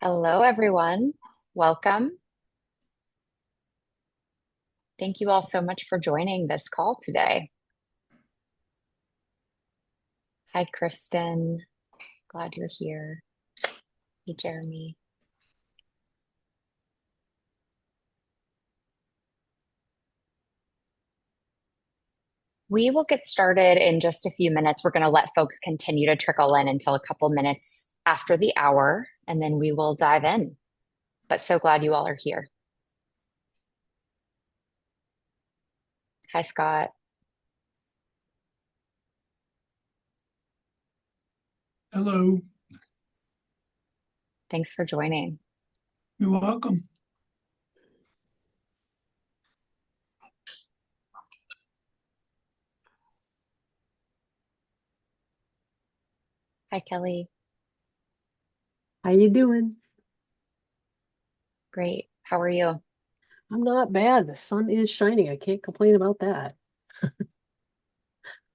Hello, everyone. Welcome. Thank you all so much for joining this call today. Hi, Kristen. Glad you're here. Hey, Jeremy. We will get started in just a few minutes. We're going to let folks continue to trickle in until a couple minutes after the hour, and then we will dive in. But so glad you all are here. Hi, Scott. Hello, Thanks for joining. you're welcome. Hi, Kelly. How you doing? Great. How are you? I'm not bad. The sun is shining. I can't complain about that.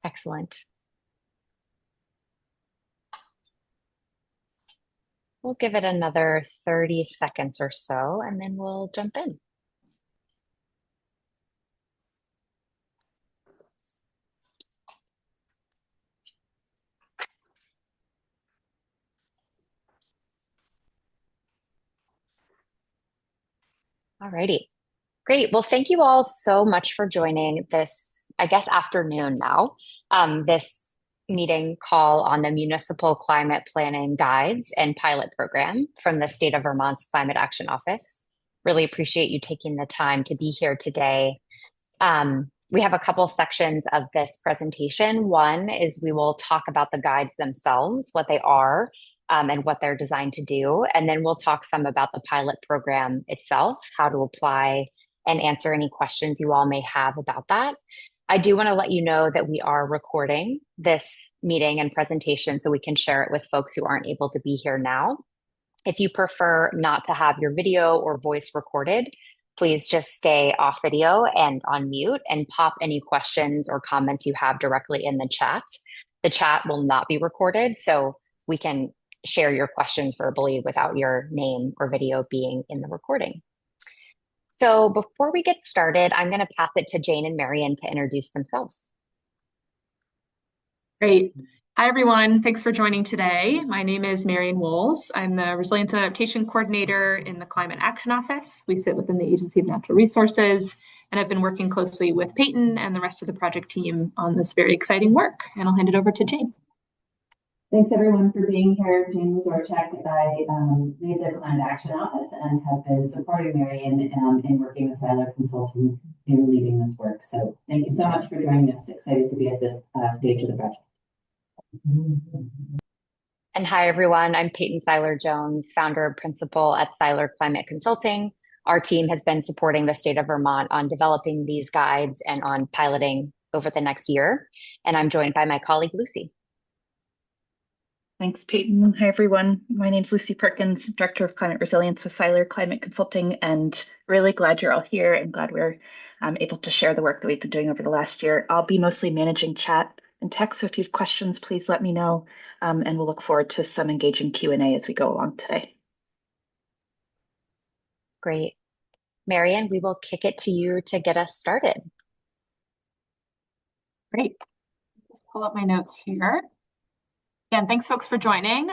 Excellent. We'll give it another 30 seconds or so, and then we'll jump in. Alrighty. Great. Well, thank you all so much for joining this, I guess, afternoon now, this meeting call on the Municipal Climate Planning Guides and Pilot Program from the State of Vermont's Climate Action Office. Really appreciate you taking the time to be here today. We have a couple sections of this presentation. One is we will talk about the guides themselves, what they are, and what they're designed to do. And then we'll talk some about the pilot program itself, how to apply and answer any questions you all may have about that. I do want to let you know that we are recording this meeting and presentation so we can share it with folks who aren't able to be here now. If you prefer not to have your video or voice recorded, please just stay off video and on mute and pop any questions or comments you have directly in the chat. The chat will not be recorded, so we can share your questions verbally without your name or video being in the recording. So before we get started, I'm going to pass it to Jane and Marion to introduce themselves. Great. Hi, everyone. Thanks for joining today. My name is Marion Woles. I'm the Resilience and Adaptation Coordinator in the Climate Action Office. We sit within the Agency of Natural Resources, and I've been working closely with Peyton and the rest of the project team on this very exciting work. And I'll hand it over to Jane. Thanks everyone for being here. Jane Wazorchak. I lead the Climate Action Office and have been supporting Marion in working with Seiler Consulting in leading this work. So thank you so much for joining us. Excited to be at this stage of the project. And hi, everyone. I'm Peyton Seiler Jones, founder and principal at Seiler Climate Consulting. Our team has been supporting the state of Vermont on developing these guides and on piloting over the next year. And I'm joined by my colleague, Lucy. Thanks, Peyton. Hi, everyone. My name is Lucy Perkins, Director of Climate Resilience with Seiler Climate Consulting, and really glad you're all here and glad we're able to share the work that we've been doing over the last year. I'll be mostly managing chat and text, so if you have questions, please let me know, and we'll look forward to some engaging Q&A as we go along today. Great. Marion, we will kick it to you to get us started. Great. Let's pull up my notes here. Again, thanks folks for joining.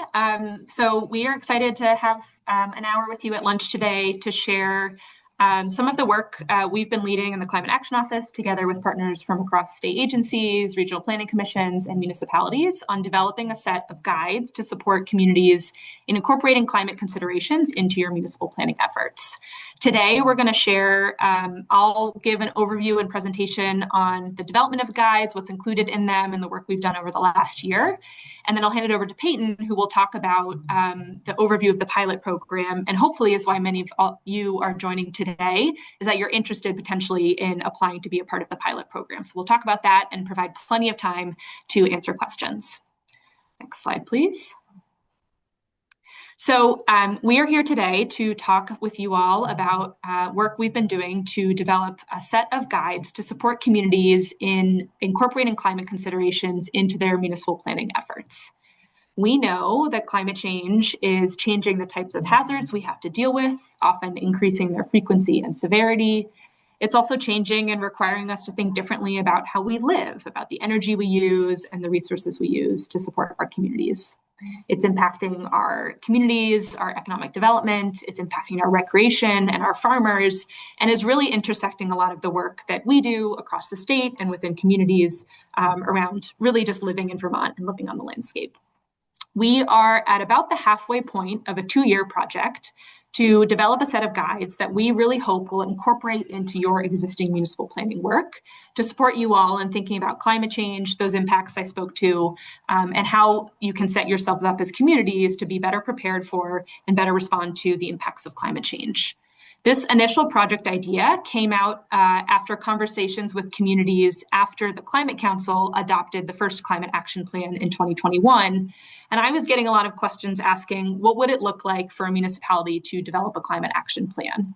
So we are excited to have an hour with you at lunch today to share some of the work we've been leading in the Climate Action Office together with partners from across state agencies, regional planning commissions, and municipalities on developing a set of guides to support communities in incorporating climate considerations into your municipal planning efforts. Today, we're going to share, I'll give an overview and presentation on the development of guides, what's included in them, and the work we've done over the last year. And then I'll hand it over to Peyton, who will talk about the overview of the pilot program. And hopefully is why many of you are joining today, is that you're interested potentially in applying to be a part of the pilot program. So we'll talk about that and provide plenty of time to answer questions. Next slide, please. So we are here today to talk with you all about work we've been doing to develop a set of guides to support communities in incorporating climate considerations into their municipal planning efforts. We know that climate change is changing the types of hazards we have to deal with, often increasing their frequency and severity. It's also changing and requiring us to think differently about how we live, about the energy we use and the resources we use to support our communities. It's impacting our communities, our economic development, it's impacting our recreation and our farmers, and is really intersecting a lot of the work that we do across the state and within communities around really just living in Vermont and living on the landscape. We are at about the halfway point of a 2-year project to develop a set of guides that we really hope will incorporate into your existing municipal planning work to support you all in thinking about climate change, those impacts I spoke to, and how you can set yourselves up as communities to be better prepared for and better respond to the impacts of climate change. This initial project idea came out after conversations with communities after the Climate Council adopted the first climate action plan in 2021. And I was getting a lot of questions asking, what would it look like for a municipality to develop a climate action plan?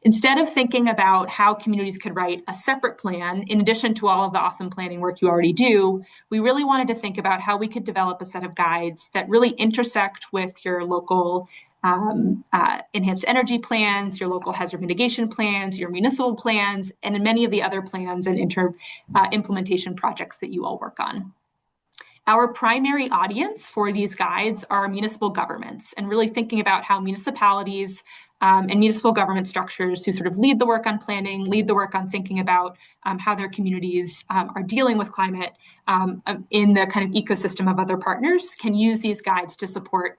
Instead of thinking about how communities could write a separate plan, in addition to all of the awesome planning work you already do, we really wanted to think about how we could develop a set of guides that really intersect with your local enhanced energy plans, your local hazard mitigation plans, your municipal plans, and in many of the other plans and implementation projects that you all work on. Our primary audience for these guides are municipal governments, and really thinking about how municipalities and municipal government structures who sort of lead the work on planning, lead the work on thinking about how their communities are dealing with climate in the kind of ecosystem of other partners can use these guides to support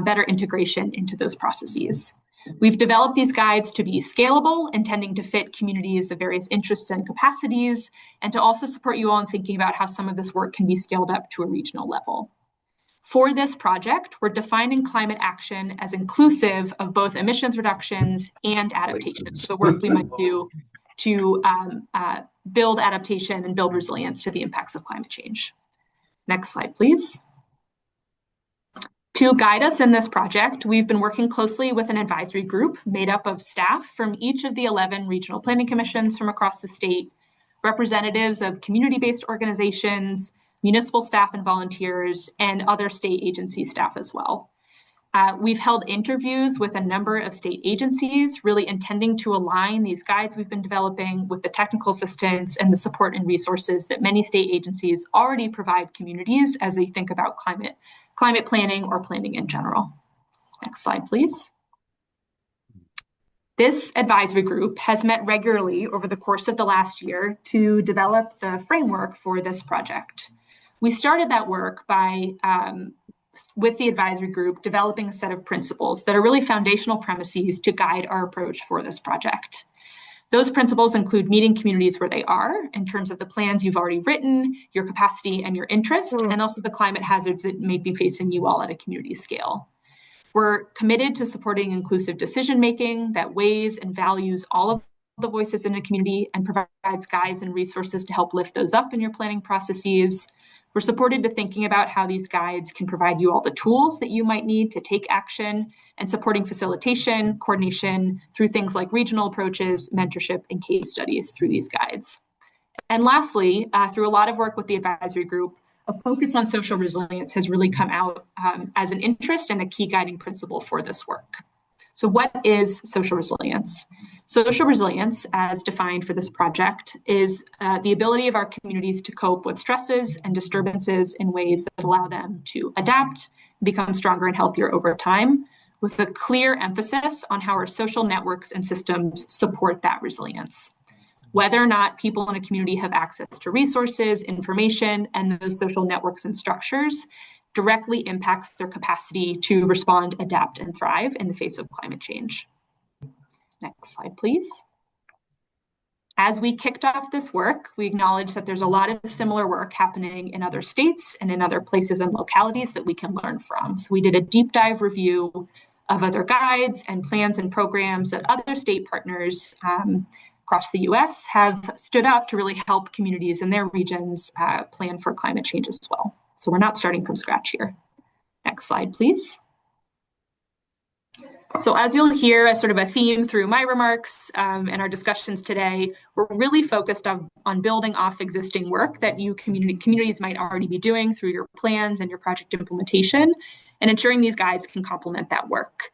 better integration into those processes. We've developed these guides to be scalable, intending to fit communities of various interests and capacities, and to also support you all in thinking about how some of this work can be scaled up to a regional level. For this project, we're defining climate action as inclusive of both emissions reductions and adaptation. So the work we might do to build adaptation and build resilience to the impacts of climate change. Next slide, please. To guide us in this project, we've been working closely with an advisory group made up of staff from each of the 11 regional planning commissions from across the state, representatives of community-based organizations, municipal staff and volunteers, and other state agency staff as well. We've held interviews with a number of state agencies, really intending to align these guides we've been developing with the technical assistance and the support and resources that many state agencies already provide communities as they think about climate planning or planning in general. Next slide, please. This advisory group has met regularly over the course of the last year to develop the framework for this project. We started that work by, with the advisory group, developing a set of principles that are really foundational premises to guide our approach for this project. Those principles include meeting communities where they are in terms of the plans you've already written, your capacity and your interest, and also the climate hazards that may be facing you all at a community scale. We're committed to supporting inclusive decision-making that weighs and values all of the voices in a community and provides guides and resources to help lift those up in your planning processes. We're supported to thinking about how these guides can provide you all the tools that you might need to take action and supporting facilitation, coordination through things like regional approaches, mentorship, and case studies through these guides. And lastly, through a lot of work with the advisory group, a focus on social resilience has really come out as an interest and a key guiding principle for this work. So what is social resilience? Social resilience, as defined for this project, is the ability of our communities to cope with stresses and disturbances in ways that allow them to adapt, become stronger and healthier over time, with a clear emphasis on how our social networks and systems support that resilience. Whether or not people in a community have access to resources, information, and those social networks and structures directly impacts their capacity to respond, adapt, and thrive in the face of climate change. Next slide, please. As we kicked off this work, we acknowledge that there's a lot of similar work happening in other states and in other places and localities that we can learn from. So we did a deep dive review of other guides and plans and programs that other state partners across the US have stood up to really help communities in their regions plan for climate change as well. So we're not starting from scratch here. Next slide, please. So as you'll hear as sort of a theme through my remarks and our discussions today, we're really focused on building off existing work that communities might already be doing through your plans and your project implementation, and ensuring these guides can complement that work.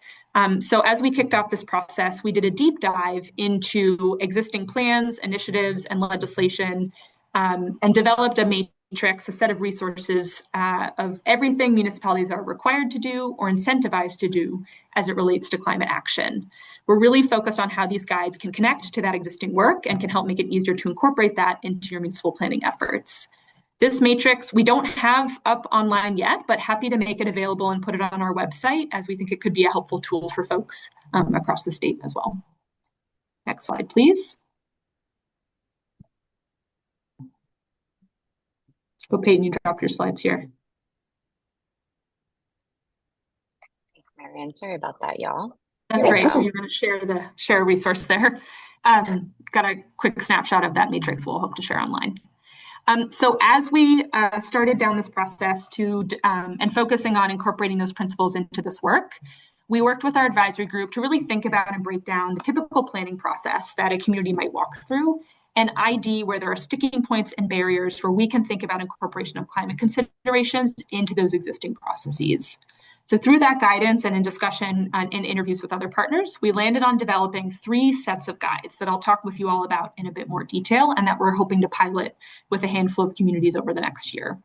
So as we kicked off this process, we did a deep dive into existing plans, initiatives, and legislation, and developed a matrix, a set of resources of everything municipalities are required to do or incentivized to do as it relates to climate action. We're really focused on how these guides can connect to that existing work and can help make it easier to incorporate that into your municipal planning efforts. This matrix we don't have up online yet, but happy to make it available and put it on our website, as we think it could be a helpful tool for folks across the state as well. Next slide, please. Oh, Peyton, you dropped your slides here. Thanks, Marianne. Sorry about that, y'all. That's right. You're going to share a resource there. Got a quick snapshot of that matrix we'll hope to share online. So as we started down this process and focusing on incorporating those principles into this work, we worked with our advisory group to really think about and break down the typical planning process that a community might walk through, and ID where there are sticking points and barriers where we can think about incorporation of climate considerations into those existing processes. So through that guidance and in discussion and in interviews with other partners, we landed on developing 3 sets of guides that I'll talk with you all about in a bit more detail, and that we're hoping to pilot with a handful of communities over the next year.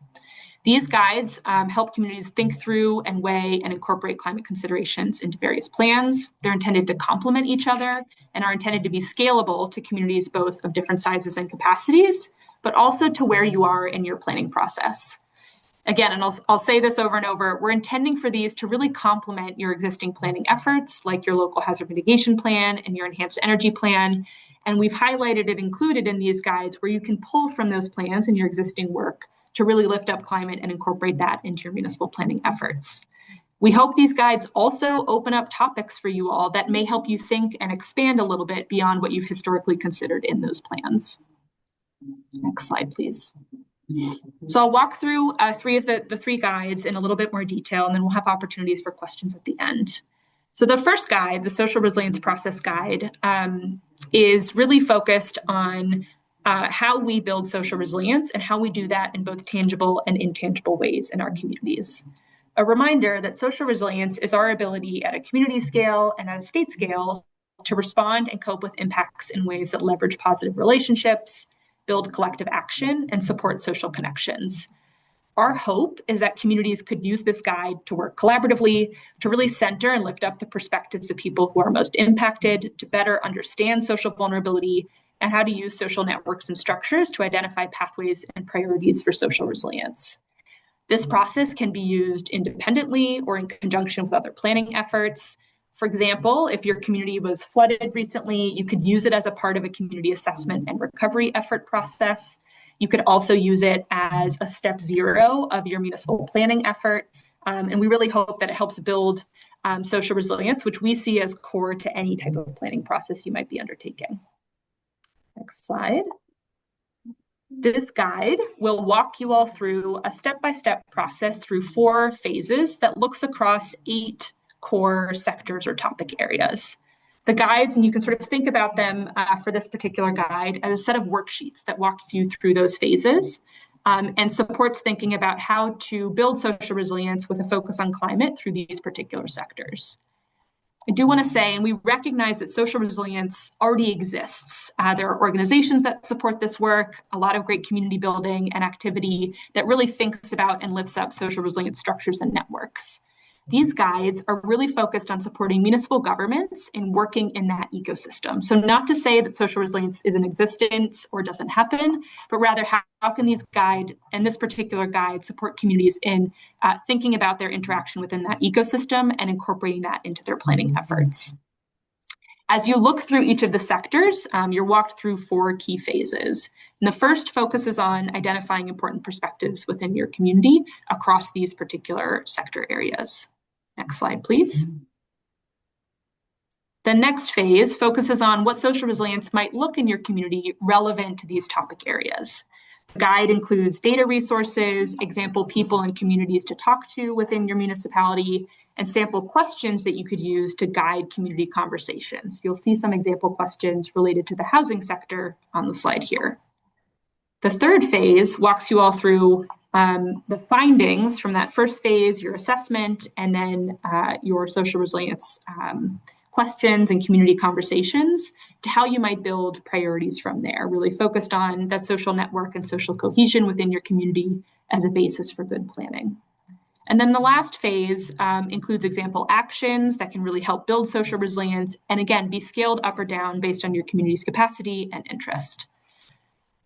These guides help communities think through and weigh and incorporate climate considerations into various plans. They're intended to complement each other and are intended to be scalable to communities both of different sizes and capacities, but also to where you are in your planning process. Again, and I'll say this over and over, we're intending for these to really complement your existing planning efforts, like your local hazard mitigation plan and your enhanced energy plan. And we've highlighted and included in these guides where you can pull from those plans and your existing work to really lift up climate and incorporate that into your municipal planning efforts. We hope these guides also open up topics for you all that may help you think and expand a little bit beyond what you've historically considered in those plans. Next slide, please. So I'll walk through the 3 guides in a little bit more detail, and then we'll have opportunities for questions at the end. So the first guide, the Social Resilience Process Guide, is really focused on how we build social resilience and how we do that in both tangible and intangible ways in our communities. A reminder that social resilience is our ability at a community scale and at a state scale to respond and cope with impacts in ways that leverage positive relationships, build collective action, and support social connections. Our hope is that communities could use this guide to work collaboratively, to really center and lift up the perspectives of people who are most impacted, to better understand social vulnerability, and how to use social networks and structures to identify pathways and priorities for social resilience. This process can be used independently or in conjunction with other planning efforts. For example, if your community was flooded recently, you could use it as a part of a community assessment and recovery effort process. You could also use it as a step 0 of your municipal planning effort. And we really hope that it helps build social resilience, which we see as core to any type of planning process you might be undertaking. Next slide. This guide will walk you all through a step-by-step process through 4 phases that looks across 8 core sectors or topic areas. The guides, and you can sort of think about them for this particular guide as a set of worksheets that walks you through those phases and supports thinking about how to build social resilience with a focus on climate through these particular sectors. I do want to say, and we recognize that social resilience already exists. There are organizations that support this work, a lot of great community building and activity that really thinks about and lifts up social resilience structures and networks. These guides are really focused on supporting municipal governments in working in that ecosystem. So not to say that social resilience is in existence or doesn't happen, but rather how can these guide and this particular guide support communities in thinking about their interaction within that ecosystem and incorporating that into their planning efforts. As you look through each of the sectors, you're walked through 4 key phases. And the first focuses on identifying important perspectives within your community across these particular sector areas. Next slide, please. The next phase focuses on what social resilience might look in your community relevant to these topic areas. The guide includes data resources, example people and communities to talk to within your municipality, and sample questions that you could use to guide community conversations. You'll see some example questions related to the housing sector on the slide here. The third phase walks you all through the findings from that first phase, your assessment, and then your social resilience questions and community conversations to how you might build priorities from there, really focused on that social network and social cohesion within your community as a basis for good planning. And then the last phase includes example actions that can really help build social resilience and, again, be scaled up or down based on your community's capacity and interest.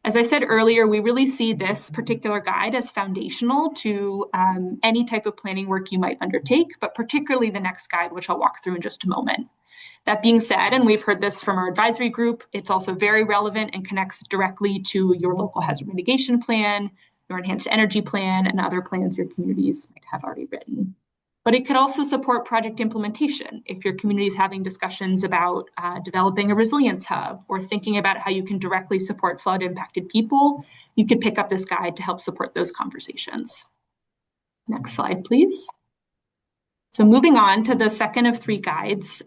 As I said earlier, we really see this particular guide as foundational to any type of planning work you might undertake, but particularly the next guide, which I'll walk through in just a moment. That being said, and we've heard this from our advisory group, it's also very relevant and connects directly to your local hazard mitigation plan, your enhanced energy plan, and other plans your communities might have already written. But it could also support project implementation. If your community is having discussions about developing a resilience hub or thinking about how you can directly support flood impacted people, you could pick up this guide to help support those conversations. Next slide, please. So moving on to the second of three guides.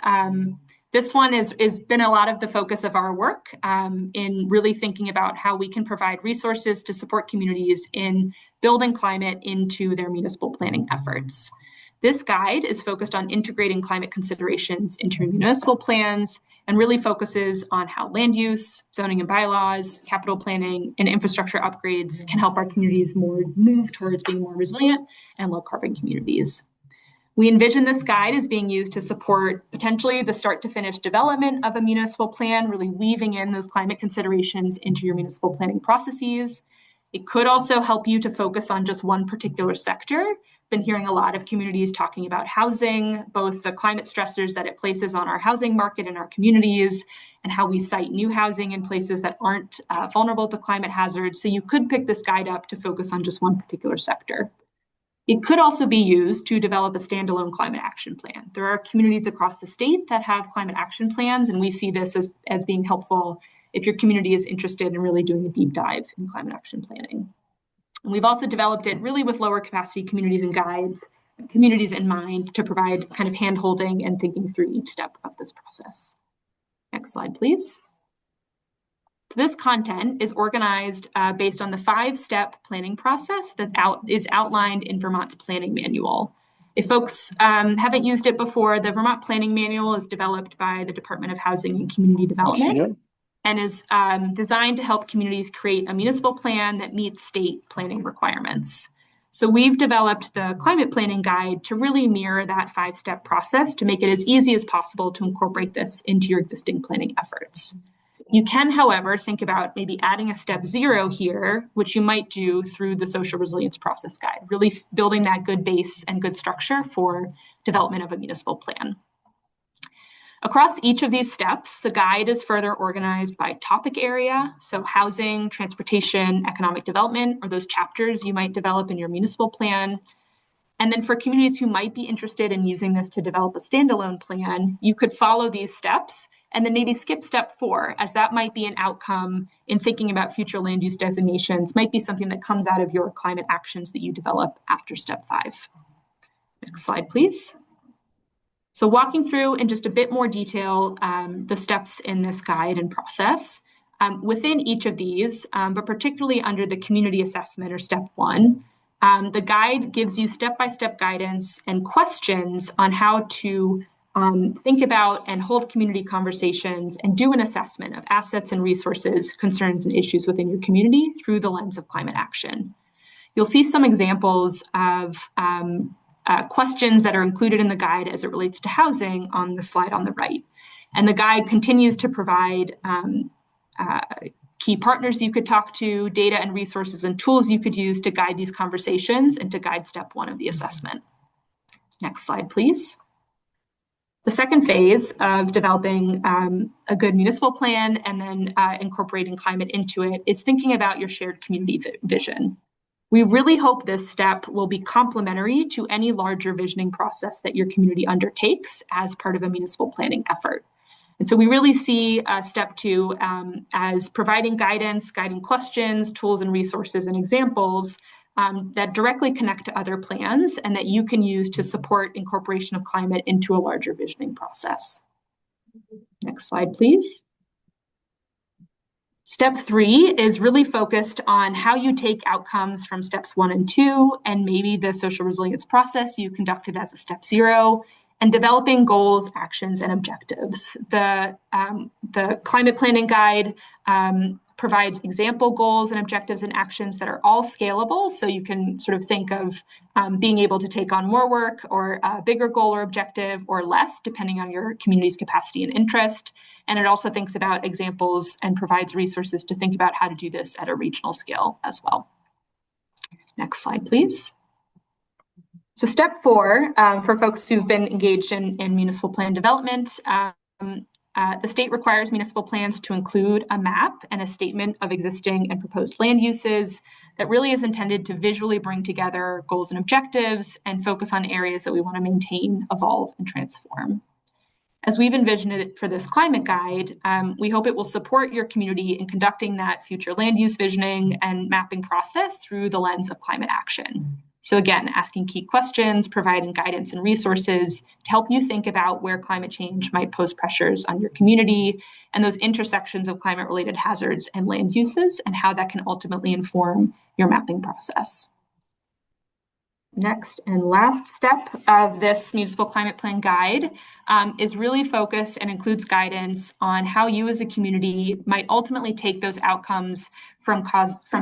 This one has been a lot of the focus of our work in really thinking about how we can provide resources to support communities in building climate into their municipal planning efforts. This guide is focused on integrating climate considerations into municipal plans and really focuses on how land use, zoning and bylaws, capital planning, and infrastructure upgrades can help our communities move towards being more resilient and low carbon communities. We envision this guide as being used to support potentially the start to finish development of a municipal plan, really weaving in those climate considerations into your municipal planning processes. It could also help you to focus on just one particular sector. Been hearing a lot of communities talking about housing, both the climate stressors that it places on our housing market and our communities, and how we site new housing in places that aren't vulnerable to climate hazards. So you could pick this guide up to focus on just one particular sector. It could also be used to develop a standalone climate action plan. There are communities across the state that have climate action plans, and we see this as being helpful if your community is interested in really doing a deep dive in climate action planning. And we've also developed it really with lower capacity communities and guides, communities in mind to provide kind of hand-holding and thinking through each step of this process. Next slide, please. So this content is organized based on the 5-step planning process that is outlined in Vermont's planning manual. If folks haven't used it before, the Vermont Planning Manual is developed by the Department of Housing and Community Development and is designed to help communities create a municipal plan that meets state planning requirements. So we've developed the climate planning guide to really mirror that 5-step process to make it as easy as possible to incorporate this into your existing planning efforts. You can, however, think about maybe adding a step 0 here, which you might do through the social resilience process guide, really building that good base and good structure for development of a municipal plan. Across each of these steps, the guide is further organized by topic area, so housing, transportation, economic development, or those chapters you might develop in your municipal plan. And then for communities who might be interested in using this to develop a standalone plan, you could follow these steps and then maybe skip step 4, as that might be an outcome in thinking about future land use designations, might be something that comes out of your climate actions that you develop after step 5. Next slide, please. So walking through in just a bit more detail the steps in this guide and process. Within each of these, but particularly under the community assessment or step 1, the guide gives you step-by-step guidance and questions on how to think about and hold community conversations and do an assessment of assets and resources, concerns, and issues within your community through the lens of climate action. You'll see some examples of questions that are included in the guide as it relates to housing on the slide on the right. And the guide continues to provide key partners you could talk to, data and resources and tools you could use to guide these conversations and to guide step 1 of the assessment. Next slide, please. The second phase of developing a good municipal plan and then incorporating climate into it is thinking about your shared community vision. We really hope this step will be complementary to any larger visioning process that your community undertakes as part of a municipal planning effort. And so we really see step 2 as providing guidance, guiding questions, tools and resources and examples that directly connect to other plans and that you can use to support incorporation of climate into a larger visioning process. Next slide, please. Step 3 is really focused on how you take outcomes from steps 1 and 2 and maybe the social resilience process you conducted as a step 0 and developing goals, actions, and objectives. The climate planning guide provides example goals and objectives and actions that are all scalable. So you can sort of think of being able to take on more work or a bigger goal or objective or less, depending on your community's capacity and interest. And it also thinks about examples and provides resources to think about how to do this at a regional scale as well. Next slide, please. So step 4, for folks who've been engaged in municipal plan development, the state requires municipal plans to include a map and a statement of existing and proposed land uses that really is intended to visually bring together goals and objectives and focus on areas that we want to maintain, evolve, and transform. As we've envisioned it for this climate guide, we hope it will support your community in conducting that future land use visioning and mapping process through the lens of climate action. So again, asking key questions, providing guidance and resources to help you think about where climate change might pose pressures on your community and those intersections of climate-related hazards and land uses and how that can ultimately inform your mapping process. Next and last step of this municipal climate plan guide is really focused and includes guidance on how you as a community might ultimately take those outcomes from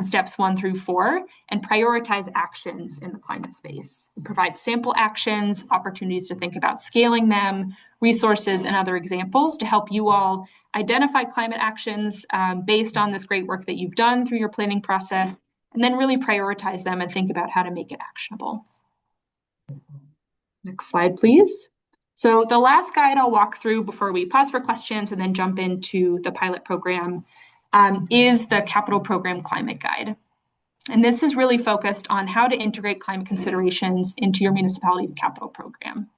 steps 1 through 4 and prioritize actions in the climate space. It provides sample actions, opportunities to think about scaling them, resources, and other examples to help you all identify climate actions based on this great work that you've done through your planning process, and then really prioritize them and think about how to make it actionable. Next slide, please. So the last guide I'll walk through before we pause for questions and then jump into the pilot program is the capital program climate guide. And this is really focused on how to integrate climate considerations into your municipality's capital program.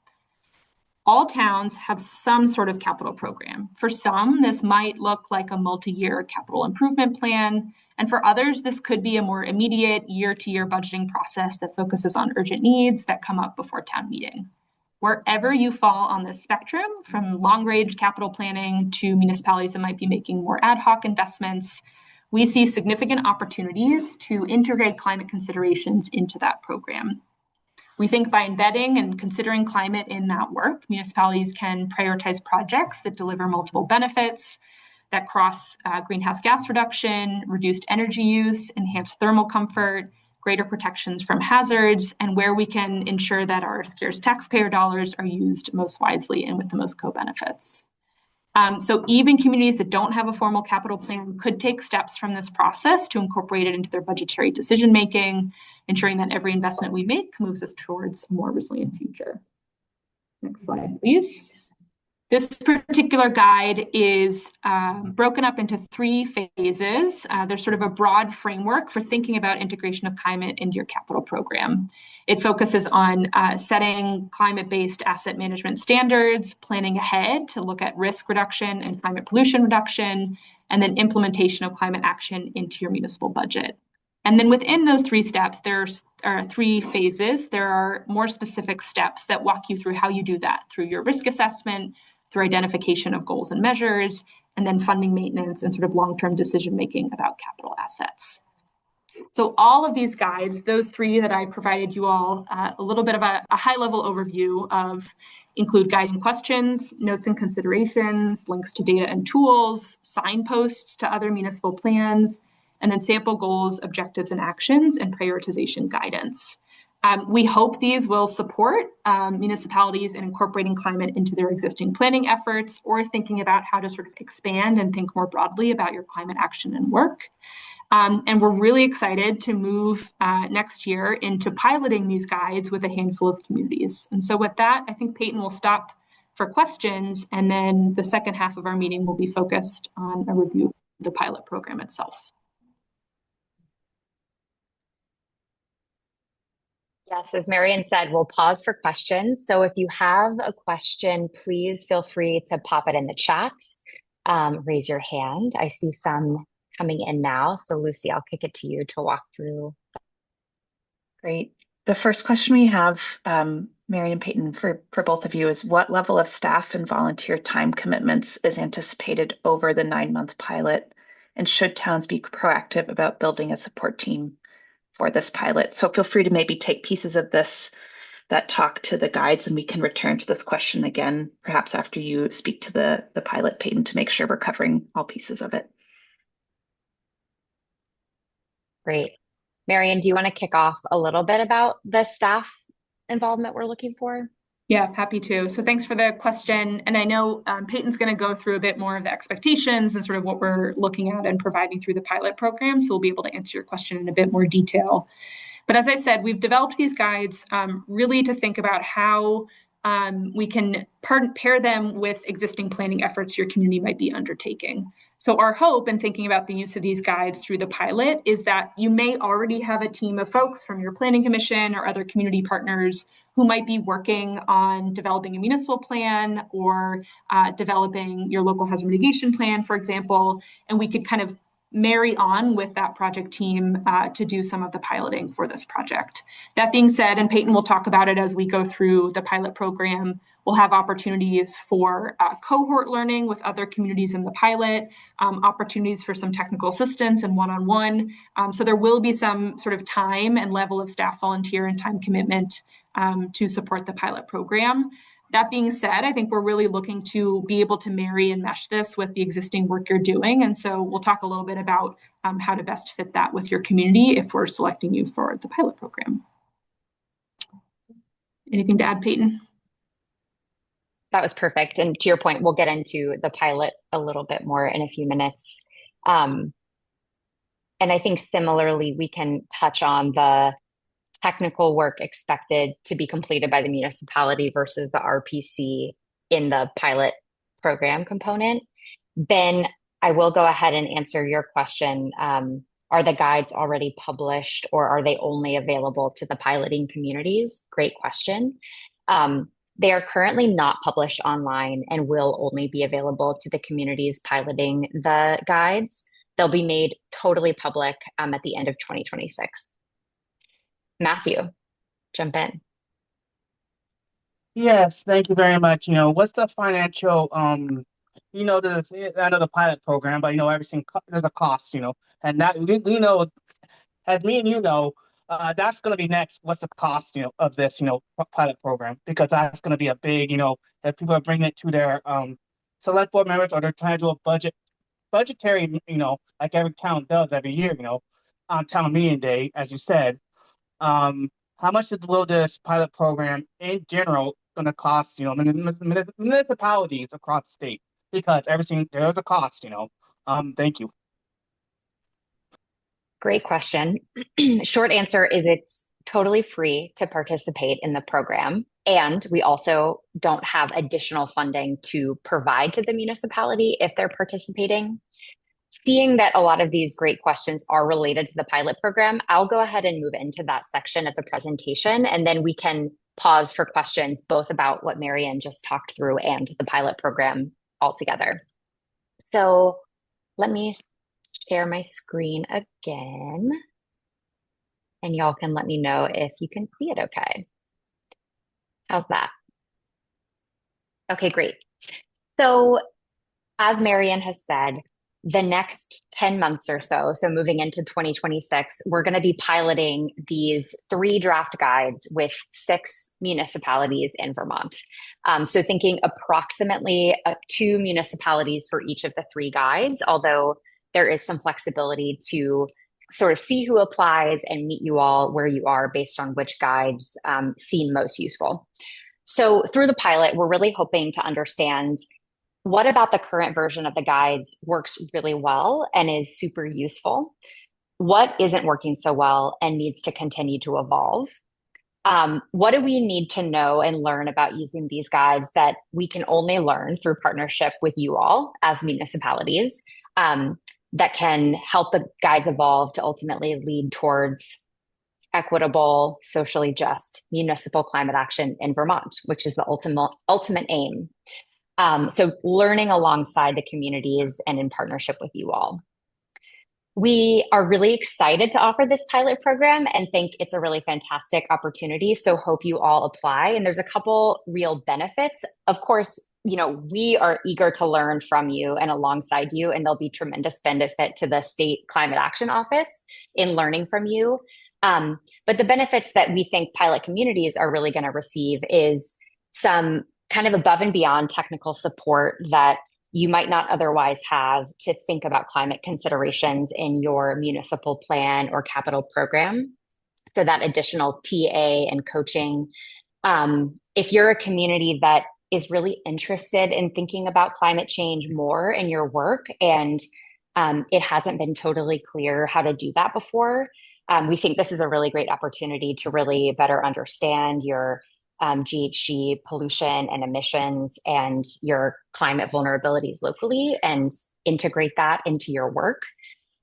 All towns have some sort of capital program. For some, this might look like a multi-year capital improvement plan. And for others, this could be a more immediate year-to-year budgeting process that focuses on urgent needs that come up before town meeting. Wherever you fall on this spectrum, from long-range capital planning to municipalities that might be making more ad hoc investments, we see significant opportunities to integrate climate considerations into that program. We think by embedding and considering climate in that work, municipalities can prioritize projects that deliver multiple benefits, that cross greenhouse gas reduction, reduced energy use, enhanced thermal comfort, greater protections from hazards, and where we can ensure that our scarce taxpayer dollars are used most wisely and with the most co-benefits. So even communities that don't have a formal capital plan could take steps from this process to incorporate it into their budgetary decision-making, ensuring that every investment we make moves us towards a more resilient future. Next slide, please. This particular guide is broken up into 3 phases. There's sort of a broad framework for thinking about integration of climate into your capital program. It focuses on setting climate-based asset management standards, planning ahead to look at risk reduction and climate pollution reduction, and then implementation of climate action into your municipal budget. And then within those 3 steps, there are 3 phases. There are more specific steps that walk you through how you do that through your risk assessment, through identification of goals and measures, and then funding maintenance and sort of long-term decision-making about capital assets. So all of these guides, those 3 that I provided you all, a little bit of a high-level overview of include guiding questions, notes and considerations, links to data and tools, signposts to other municipal plans, and then sample goals, objectives, and actions, and prioritization guidance. We hope these will support municipalities in incorporating climate into their existing planning efforts or thinking about how to sort of expand and think more broadly about your climate action and work. And we're really excited to move next year into piloting these guides with a handful of communities. And so with that, I think Peyton will stop for questions, and then the second half of our meeting will be focused on a review of the pilot program itself. Yes, as Marian said, we'll pause for questions. So if you have a question, please feel free to pop it in the chat, raise your hand. I see some coming in now. So Lucy, I'll kick it to you to walk through. Great. The first question we have, Mary and Peyton, for both of you is what level of staff and volunteer time commitments is anticipated over the 9-month pilot? And should towns be proactive about building a support team for this pilot? So feel free to maybe take pieces of this that talk to the guides, and we can return to this question again, perhaps after you speak to the pilot, Peyton, to make sure we're covering all pieces of it. Great. Marian, do you want to kick off a little bit about the staff involvement we're looking for? Yeah, happy to. So thanks for the question. And I know Peyton's going to go through a bit more of the expectations and sort of what we're looking at and providing through the pilot program. So we'll be able to answer your question in a bit more detail. But as I said, we've developed these guides really to think about how we can pair them with existing planning efforts your community might be undertaking. So our hope in thinking about the use of these guides through the pilot is that you may already have a team of folks from your planning commission or other community partners who might be working on developing a municipal plan or developing your local hazard mitigation plan, for example, and we could kind of marry on with that project team to do some of the piloting for this project. That being said, and Peyton will talk about it as we go through the pilot program, we'll have opportunities for cohort learning with other communities in the pilot, opportunities for some technical assistance and one-on-one. So there will be some sort of time and level of staff volunteer and time commitment to support the pilot program. That being said, I think we're really looking to be able to marry and mesh this with the existing work you're doing. And so we'll talk a little bit about how to best fit that with your community if we're selecting you for the pilot program. Anything to add, Peyton? That was perfect. And to your point, we'll get into the pilot a little bit more in a few minutes. And I think similarly, we can touch on the technical work expected to be completed by the municipality versus the RPC in the pilot program component. Then I will go ahead and answer your question. Are the guides already published or are they only available to the piloting communities? Great question. They are currently not published online and will only be available to the communities piloting the guides. They'll be made totally public at the end of 2026. Matthew, jump in. Yes, thank you very much. What's the financial, this, I know the pilot program, but everything, there's a cost, and that we know, as me and that's going to be next. What's the cost, of this, pilot program? Because that's going to be a big, that people are bringing it to their select board members or they're trying to do a budgetary, like every town does every year, on town meeting day, as you said. How much will this pilot program in general going to cost, municipalities across the state? Because everything, there's a cost, thank you. Great question. Short answer is it's totally free to participate in the program. And we also don't have additional funding to provide to the municipality if they're participating. Seeing that a lot of these great questions are related to the pilot program, I'll go ahead and move into that section of the presentation, and then we can pause for questions both about what Marian just talked through and the pilot program altogether. So let me share my screen again, and y'all can let me know if you can see it okay. How's that? Okay, great. So as Marian has said, the next 10 months or so, so moving into 2026, we're going to be piloting these 3 draft guides with 6 municipalities in Vermont. So thinking approximately 2 municipalities for each of the 3 guides, although there is some flexibility to sort of see who applies and meet you all where you are based on which guides seem most useful. So through the pilot, we're really hoping to understand what about the current version of the guides works really well and is super useful? What isn't working so well and needs to continue to evolve? What do we need to know and learn about using these guides that we can only learn through partnership with you all as municipalities that can help the guides evolve to ultimately lead towards equitable, socially just municipal climate action in Vermont, which is the ultimate aim. So learning alongside the communities and in partnership with you all. We are really excited to offer this pilot program and think it's a really fantastic opportunity. So hope you all apply. And there's a couple real benefits. Of course, we are eager to learn from you and alongside you, and there'll be tremendous benefit to the State Climate Action Office in learning from you. But the benefits that we think pilot communities are really going to receive is some kind of above and beyond technical support that you might not otherwise have to think about climate considerations in your municipal plan or capital program. So that additional TA and coaching. If you're a community that is really interested in thinking about climate change more in your work and it hasn't been totally clear how to do that before, we think this is a really great opportunity to really better understand your GHG pollution and emissions and your climate vulnerabilities locally and integrate that into your work.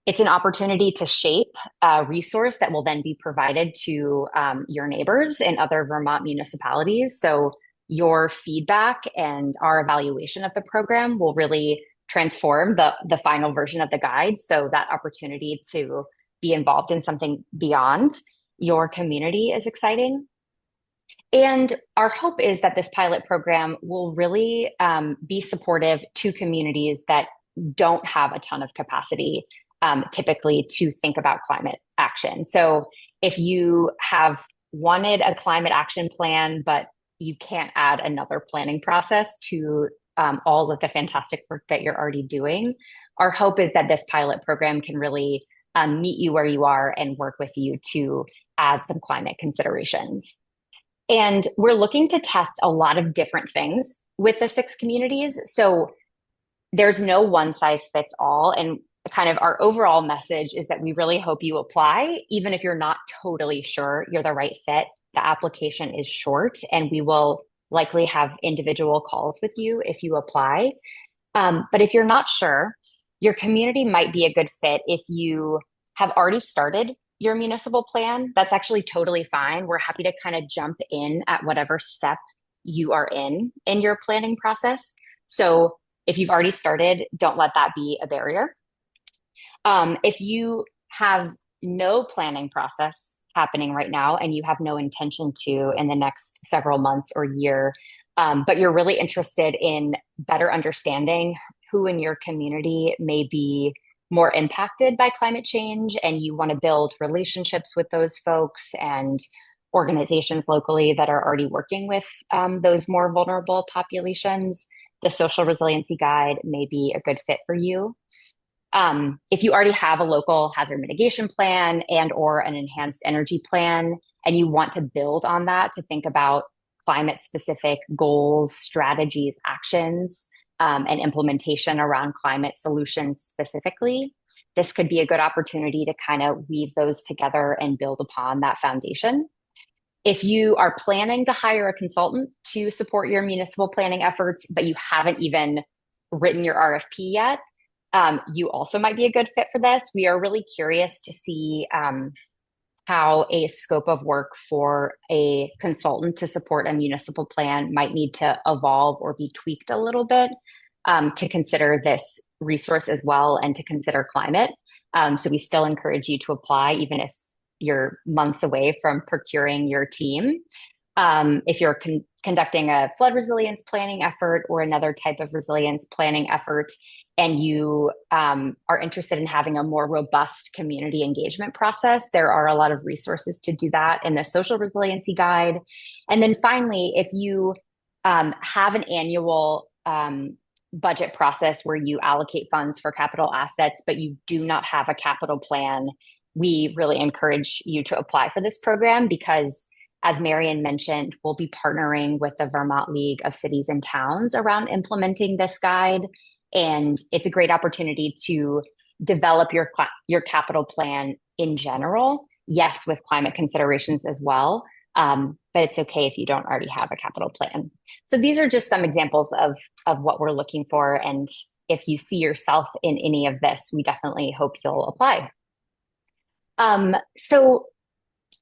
It's an opportunity to shape a resource that will then be provided to your neighbors and other Vermont municipalities. So your feedback and our evaluation of the program will really transform the final version of the guide. So that opportunity to be involved in something beyond your community is exciting. And our hope is that this pilot program will really be supportive to communities that don't have a ton of capacity typically to think about climate action. So if you have wanted a climate action plan, but you can't add another planning process to all of the fantastic work that you're already doing, our hope is that this pilot program can really meet you where you are and work with you to add some climate considerations. And we're looking to test a lot of different things with the 6 communities. So there's no one size fits all. And kind of our overall message is that we really hope you apply, even if you're not totally sure you're the right fit. The application is short, and we will likely have individual calls with you if you apply. But if you're not sure, your community might be a good fit if you have already started your municipal plan. That's actually totally fine. We're happy to kind of jump in at whatever step you are in your planning process. So if you've already started, don't let that be a barrier. If you have no planning process happening right now and you have no intention to in the next several months or year, but you're really interested in better understanding who in your community may be more impacted by climate change, and you want to build relationships with those folks and organizations locally that are already working with those more vulnerable populations, the Social Resiliency Guide may be a good fit for you. If you already have a local hazard mitigation plan and or an enhanced energy plan, and you want to build on that to think about climate specific goals, strategies, actions, and implementation around climate solutions specifically, this could be a good opportunity to kind of weave those together and build upon that foundation. If you are planning to hire a consultant to support your municipal planning efforts, but you haven't even written your RFP yet, you also might be a good fit for this. We are really curious to see how a scope of work for a consultant to support a municipal plan might need to evolve or be tweaked a little bit to consider this resource as well and to consider climate. So we still encourage you to apply, even if you're months away from procuring your team. If you're conducting a flood resilience planning effort or another type of resilience planning effort, and you are interested in having a more robust community engagement process, there are a lot of resources to do that in the Social Resiliency Guide. And then finally, if you have an annual budget process where you allocate funds for capital assets, but you do not have a capital plan, we really encourage you to apply for this program because, as Marian mentioned, we'll be partnering with the Vermont League of Cities and Towns around implementing this guide. And it's a great opportunity to develop your capital plan in general, yes, with climate considerations as well. But it's okay if you don't already have a capital plan. So these are just some examples of what we're looking for. And if you see yourself in any of this, we definitely hope you'll apply. So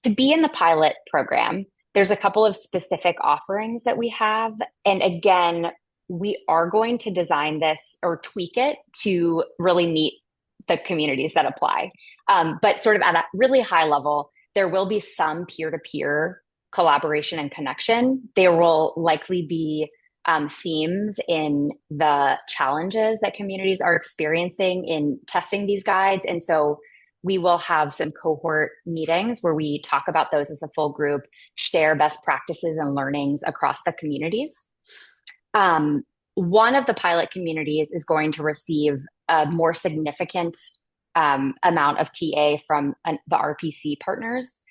to be in the pilot program, there's a couple of specific offerings that we have. And again, we are going to design this or tweak it to really meet the communities that apply. But sort of at a really high level, there will be some peer-to-peer collaboration and connection. There will likely be themes in the challenges that communities are experiencing in testing these guides. And so we will have some cohort meetings where we talk about those as a full group, share best practices and learnings across the communities. One of the pilot communities is going to receive a more significant amount of TA from the RPC partners.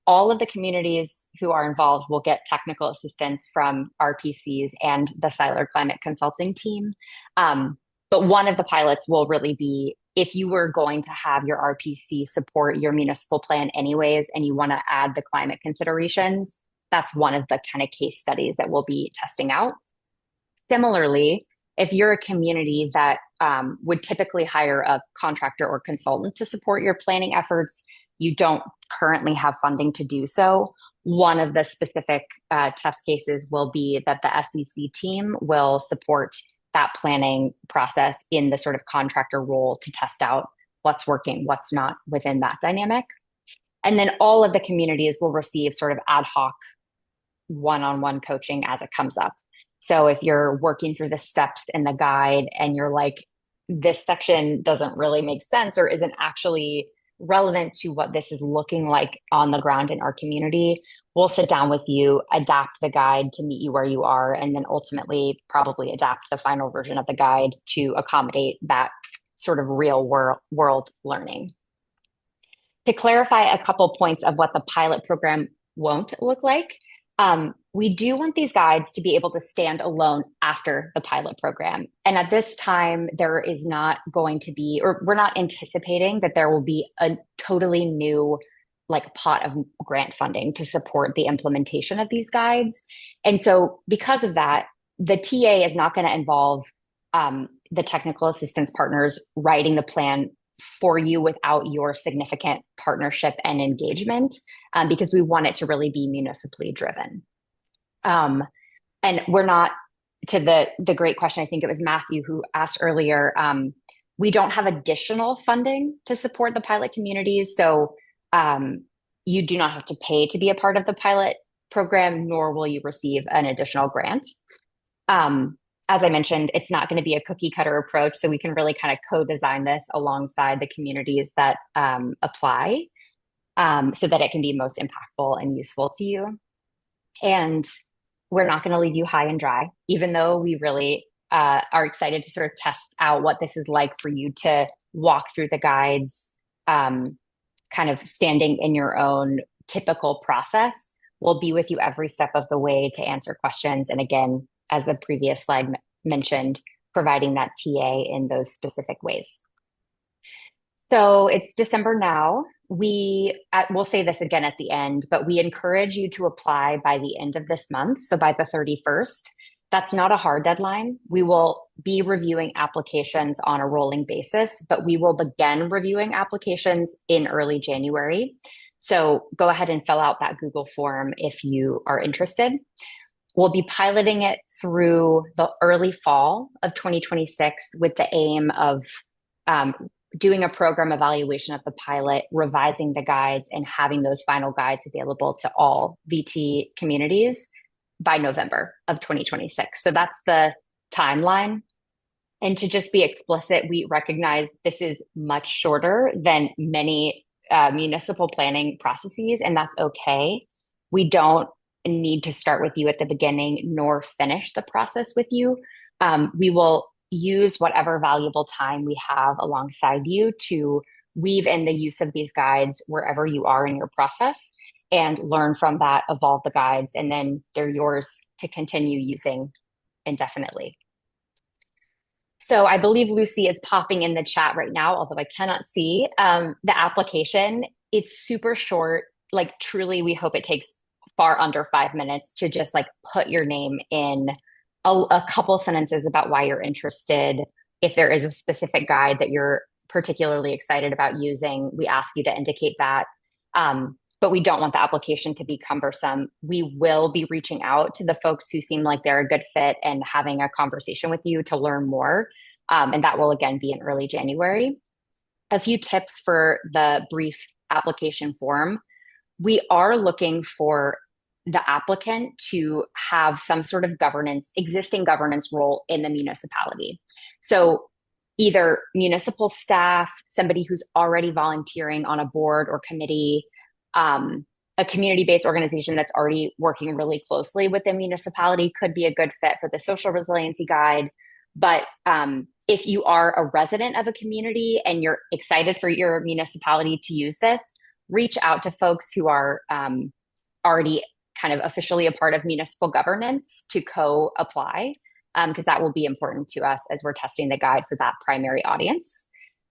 All of the communities who are involved will get technical assistance from RPCs and the Seiler Climate Consulting team. But one of the pilots will really be, if you were going to have your RPC support your municipal plan anyways, and you want to add the climate considerations, that's one of the kind of case studies that we'll be testing out. Similarly, if you're a community that would typically hire a contractor or consultant to support your planning efforts, you don't currently have funding to do so, one of the specific test cases will be that the SEC team will support that planning process in the sort of contractor role to test out what's working, what's not within that dynamic. And then all of the communities will receive sort of ad hoc one-on-one coaching as it comes up. So if you're working through the steps in the guide and you're like, this section doesn't really make sense or isn't actually relevant to what this is looking like on the ground in our community, we'll sit down with you, adapt the guide to meet you where you are, and then ultimately probably adapt the final version of the guide to accommodate that sort of real world learning. To clarify a couple points of what the pilot program won't look like, we do want these guides to be able to stand alone after the pilot program. And at this time, there is not going to be, or we're not anticipating that there will be a totally new pot of grant funding to support the implementation of these guides. And so because of that, the TA is not going to involve the technical assistance partners writing the plan for you without your significant partnership and engagement, because we want it to really be municipally driven. And we're not, to the great question, I think it was Matthew who asked earlier, we don't have additional funding to support the pilot communities. So you do not have to pay to be a part of the pilot program, nor will you receive an additional grant. As I mentioned, it's not going to be a cookie cutter approach, so we can really kind of co-design this alongside the communities that apply, so that it can be most impactful and useful to you. And we're not going to leave you high and dry, even though we really are excited to sort of test out what this is like for you to walk through the guides, kind of standing in your own typical process. We'll be with you every step of the way to answer questions. And again, as the previous slide mentioned, providing that TA in those specific ways. So it's December now. We'll say this again at the end, but we encourage you to apply by the end of this month, so by the 31st. That's not a hard deadline. We will be reviewing applications on a rolling basis, but we will begin reviewing applications in early January. So go ahead and fill out that Google form if you are interested. We'll be piloting it through the early fall of 2026 with the aim of doing a program evaluation of the pilot, revising the guides, and having those final guides available to all VT communities by November of 2026. So that's the timeline. And to just be explicit, we recognize this is much shorter than many municipal planning processes, and that's okay. We don't need to start with you at the beginning nor finish the process with you. We will use whatever valuable time we have alongside you to weave in the use of these guides wherever you are in your process and learn from that, evolve the guides, and then they're yours to continue using indefinitely. So I believe Lucy is popping in the chat right now, although I cannot see the application. It's super short. Truly, we hope it takes far under 5 minutes to just put your name in a couple sentences about why you're interested. If there is a specific guide that you're particularly excited about using, we ask you to indicate that. But we don't want the application to be cumbersome. We will be reaching out to the folks who seem like they're a good fit and having a conversation with you to learn more. And that will again be in early January. a few tips for the brief application form. We are looking for the applicant to have some sort of existing governance role in the municipality. So either municipal staff, somebody who's already volunteering on a board or committee, a community-based organization that's already working really closely with the municipality could be a good fit for the social resiliency guide. But if you are a resident of a community and you're excited for your municipality to use this, reach out to folks who are already kind of officially a part of municipal governance to co-apply, because that will be important to us as we're testing the guide for that primary audience.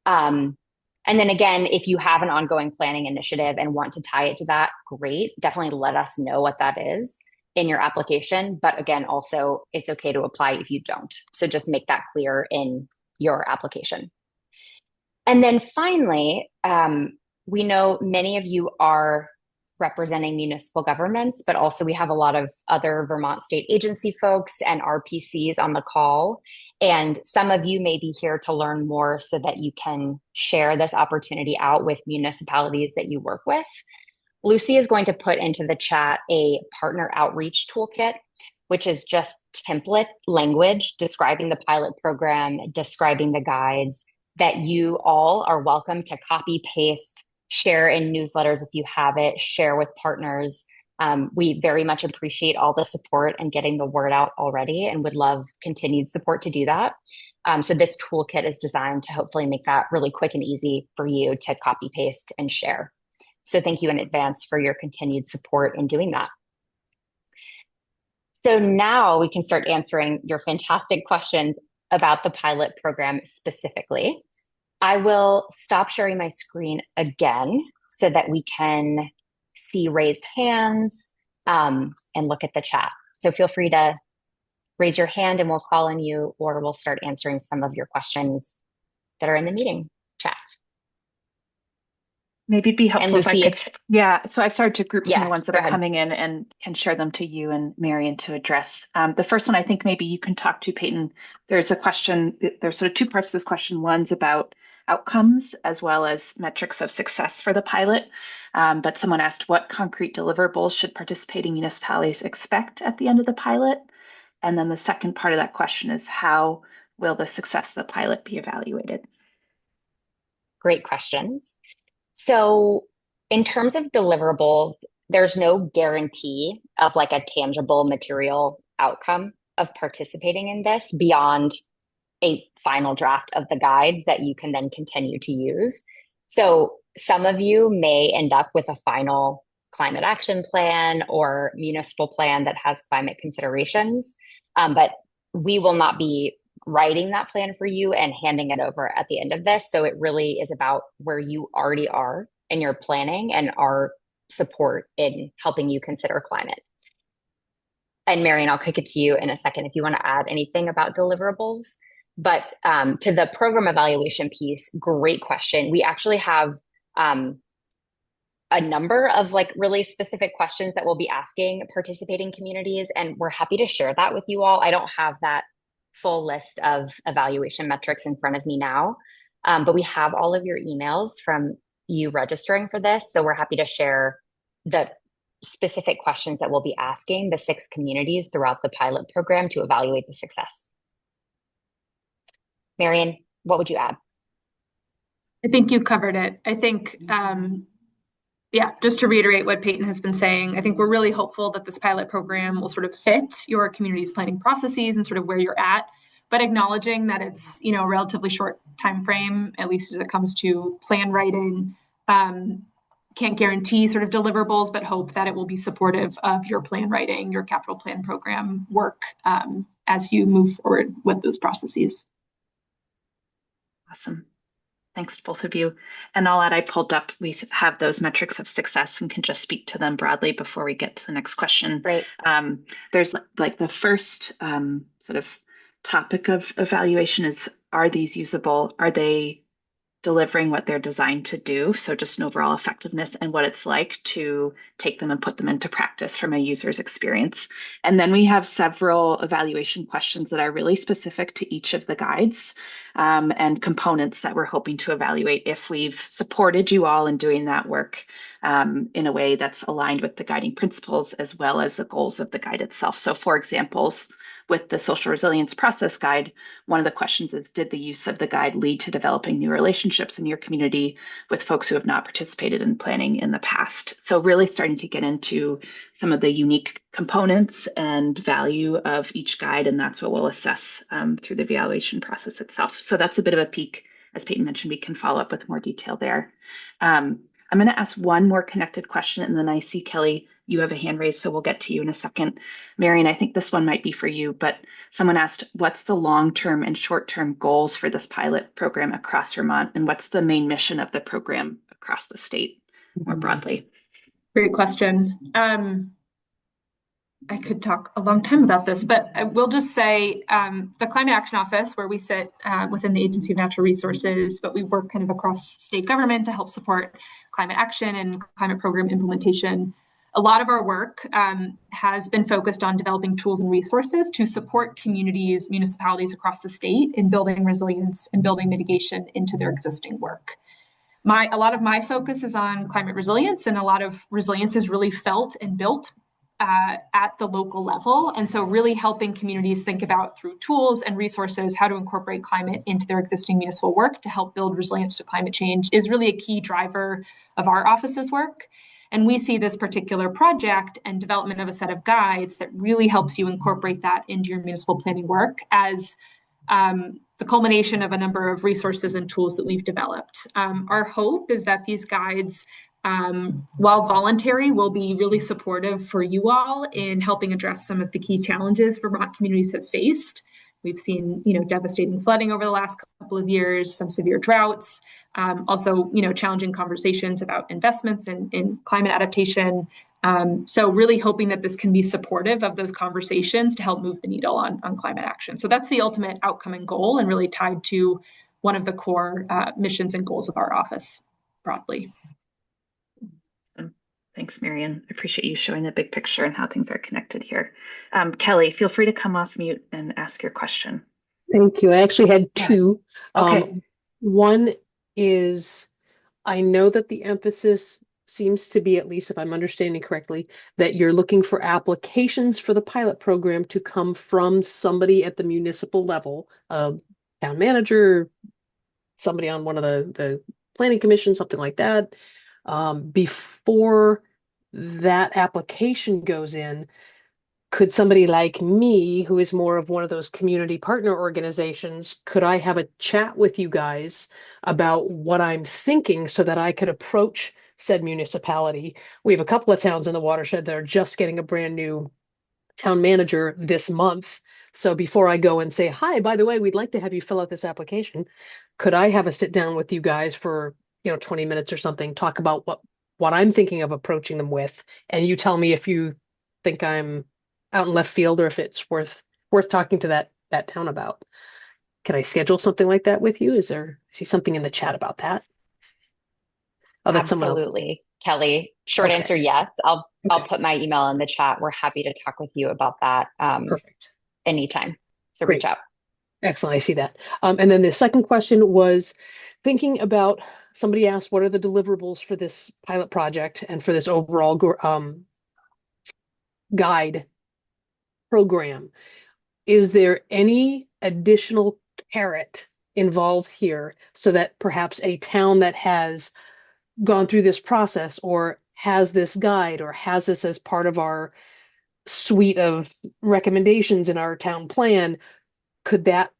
And then again, if you have an ongoing planning initiative and want to tie it to that, great. Definitely let us know what that is in your application. But again, also, it's okay to apply if you don't. So just make that clear in your application. And then finally, we know many of you are representing municipal governments, but also we have a lot of other Vermont state agency folks and RPCs on the call. And some of you may be here to learn more so that you can share this opportunity out with municipalities that you work with. Lucy is going to put into the chat a partner outreach toolkit, which is just template language describing the pilot program, describing the guides that you all are welcome to copy, paste, share in newsletters if you have it, share with partners. We very much appreciate all the support and getting the word out already and would love continued support to do that. So this toolkit is designed to hopefully make that really quick and easy for you to copy, paste, and share. So thank you in advance for your continued support in doing that. So now we can start answering your fantastic questions about the pilot program specifically. I will stop sharing my screen again so that we can see raised hands and look at the chat. So feel free to raise your hand and we'll call on you, or we'll start answering some of your questions that are in the meeting chat. Maybe it'd be helpful if I Lucy, could, yeah. So I've started to group some of Yeah, the ones that go are ahead. coming in and can share them to you and Marion to address. The first one I think maybe you can talk to, Peyton. There's a question, there's sort of two parts to this question. One's about outcomes as well as metrics of success for the pilot. But someone asked, what concrete deliverables should participating municipalities expect at the end of the pilot? And then the second part of that question is, how will the success of the pilot be evaluated? Great questions. So in terms of deliverables, there's no guarantee of like a tangible material outcome of participating in this beyond a final draft of the guides that you can then continue to use. So some of you may end up with a final climate action plan or municipal plan that has climate considerations, but we will not be writing that plan for you and handing it over at the end of this. So it really is about where you already are in your planning and our support in helping you consider climate. And Marion, I'll kick it to you in a second if you want to add anything about deliverables. But to the program evaluation piece, great question. We actually have a number of like really specific questions that we'll be asking participating communities, and we're happy to share that with you all. I don't have that full list of evaluation metrics in front of me now, but we have all of your emails from you registering for this. So we're happy to share the specific questions that we'll be asking the 6 communities throughout the pilot program to evaluate the success. Marion, what would you add? I think you covered it. I think, yeah, just to reiterate what Peyton has been saying, I think we're really hopeful that this pilot program will sort of fit your community's planning processes and sort of where you're at, but acknowledging that it's, you know, a relatively short time frame, at least as it comes to plan writing. Can't guarantee sort of deliverables, but hope that it will be supportive of your plan writing, your capital plan program work as you move forward with those processes. Awesome. Thanks to both of you. And I'll add, I pulled up, we have those metrics of success and can just speak to them broadly before we get to the next question. Great. There's like the first sort of topic of evaluation is, are these usable? Are they delivering what they're designed to do. So just an overall effectiveness and what it's like to take them and put them into practice from a user's experience. And then we have several evaluation questions that are really specific to each of the guides and components that we're hoping to evaluate if we've supported you all in doing that work in a way that's aligned with the guiding principles as well as the goals of the guide itself. So for examples, with the social resilience process guide, one of the questions is, did the use of the guide lead to developing new relationships in your community with folks who have not participated in planning in the past? So really starting to get into some of the unique components and value of each guide, and that's what we'll assess through the evaluation process itself. So that's a bit of a peek. As Peyton mentioned, we can follow up with more detail there. I'm going to ask one more connected question, and then I see Kelly, you have a hand raised, so we'll get to you in a second. Marion, I think this one might be for you, but someone asked, what's the long-term and short-term goals for this pilot program across Vermont, and what's the main mission of the program across the state more broadly? Great question. I could talk a long time about this, but I will just say the Climate Action Office, where we sit within the Agency of Natural Resources, but we work kind of across state government to help support climate action and climate program implementation. A lot of our work has been focused on developing tools and resources to support communities, municipalities across the state in building resilience and building mitigation into their existing work. A lot of my focus is on climate resilience, and a lot of resilience is really felt and built at the local level. And so really helping communities think about, through tools and resources, how to incorporate climate into their existing municipal work to help build resilience to climate change is really a key driver of our office's work. And we see this particular project and development of a set of guides that really helps you incorporate that into your municipal planning work as the culmination of a number of resources and tools that we've developed. Our hope is that these guides, while voluntary, will be really supportive for you all in helping address some of the key challenges Vermont communities have faced. We've seen, devastating flooding over the last couple of years, some severe droughts, also, challenging conversations about investments in climate adaptation. So really hoping that this can be supportive of those conversations to help move the needle on climate action. So that's the ultimate outcome and goal, and really tied to one of the core missions and goals of our office broadly. Thanks, Marion. I appreciate you showing the big picture and how things are connected here. Kelly, feel free to come off mute and ask your question. Thank you. I actually had two. Okay. One is, I know that the emphasis seems to be, at least if I'm understanding correctly, that you're looking for applications for the pilot program to come from somebody at the municipal level, town manager, somebody on one of the planning commission, something like that. Before that application goes in, could somebody like me, who is more of one of those community partner organizations, could I have a chat with you guys about what I'm thinking so that I could approach said municipality? We have a couple of towns in the watershed that are just getting a brand new town manager this month. So before I go and say, hi, by the way, we'd like to have you fill out this application, could I have a sit down with you guys for 20 minutes or something, talk about what I'm thinking of approaching them with, and you tell me if you think I'm out in left field or if it's worth talking to that town about. Can I schedule something like that with you? I see something in the chat about that? Oh, that's someone else. Absolutely, Kelly. Short Okay. answer, yes. I'll Okay. put my email in the chat. We're happy to talk with you about that Perfect. anytime. So Great. reach out. Excellent. I see that. And then the second question was thinking about, somebody asked, what are the deliverables for this pilot project and for this overall guide program? Is there any additional carrot involved here so that perhaps a town that has gone through this process or has this guide or has this as part of our suite of recommendations in our town plan, could that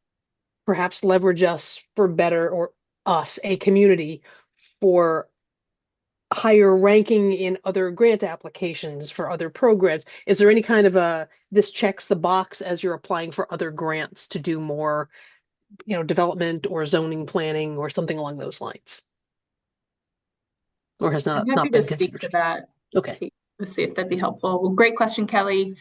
perhaps leverage us for better, or us, a community, for higher ranking in other grant applications for other programs? Is there any kind of this checks the box as you're applying for other grants to do more, development or zoning planning or something along those lines? Or has I'm not happy been to speak considered? to that. Okay. Let's see if that'd be helpful. Well, great question, Kelly.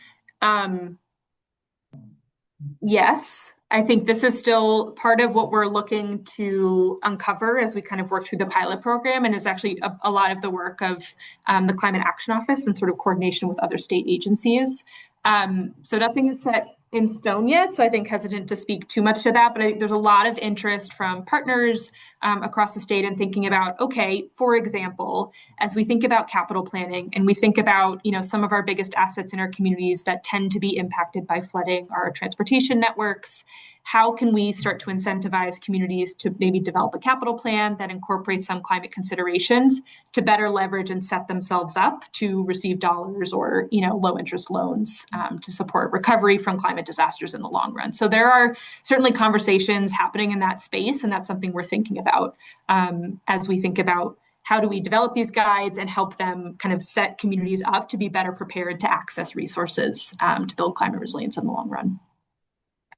Yes, I think this is still part of what we're looking to uncover as we kind of work through the pilot program, and is actually a lot of the work of the Climate Action Office and sort of coordination with other state agencies. So nothing is set in stone yet, so I think hesitant to speak too much to that, but I think there's a lot of interest from partners across the state in thinking about, okay, for example, as we think about capital planning and we think about, some of our biggest assets in our communities that tend to be impacted by flooding, our transportation networks, how can we start to incentivize communities to maybe develop a capital plan that incorporates some climate considerations to better leverage and set themselves up to receive dollars or, low interest loans to support recovery from climate disasters in the long run. So there are certainly conversations happening in that space, and that's something we're thinking about as we think about how do we develop these guides and help them kind of set communities up to be better prepared to access resources to build climate resilience in the long run.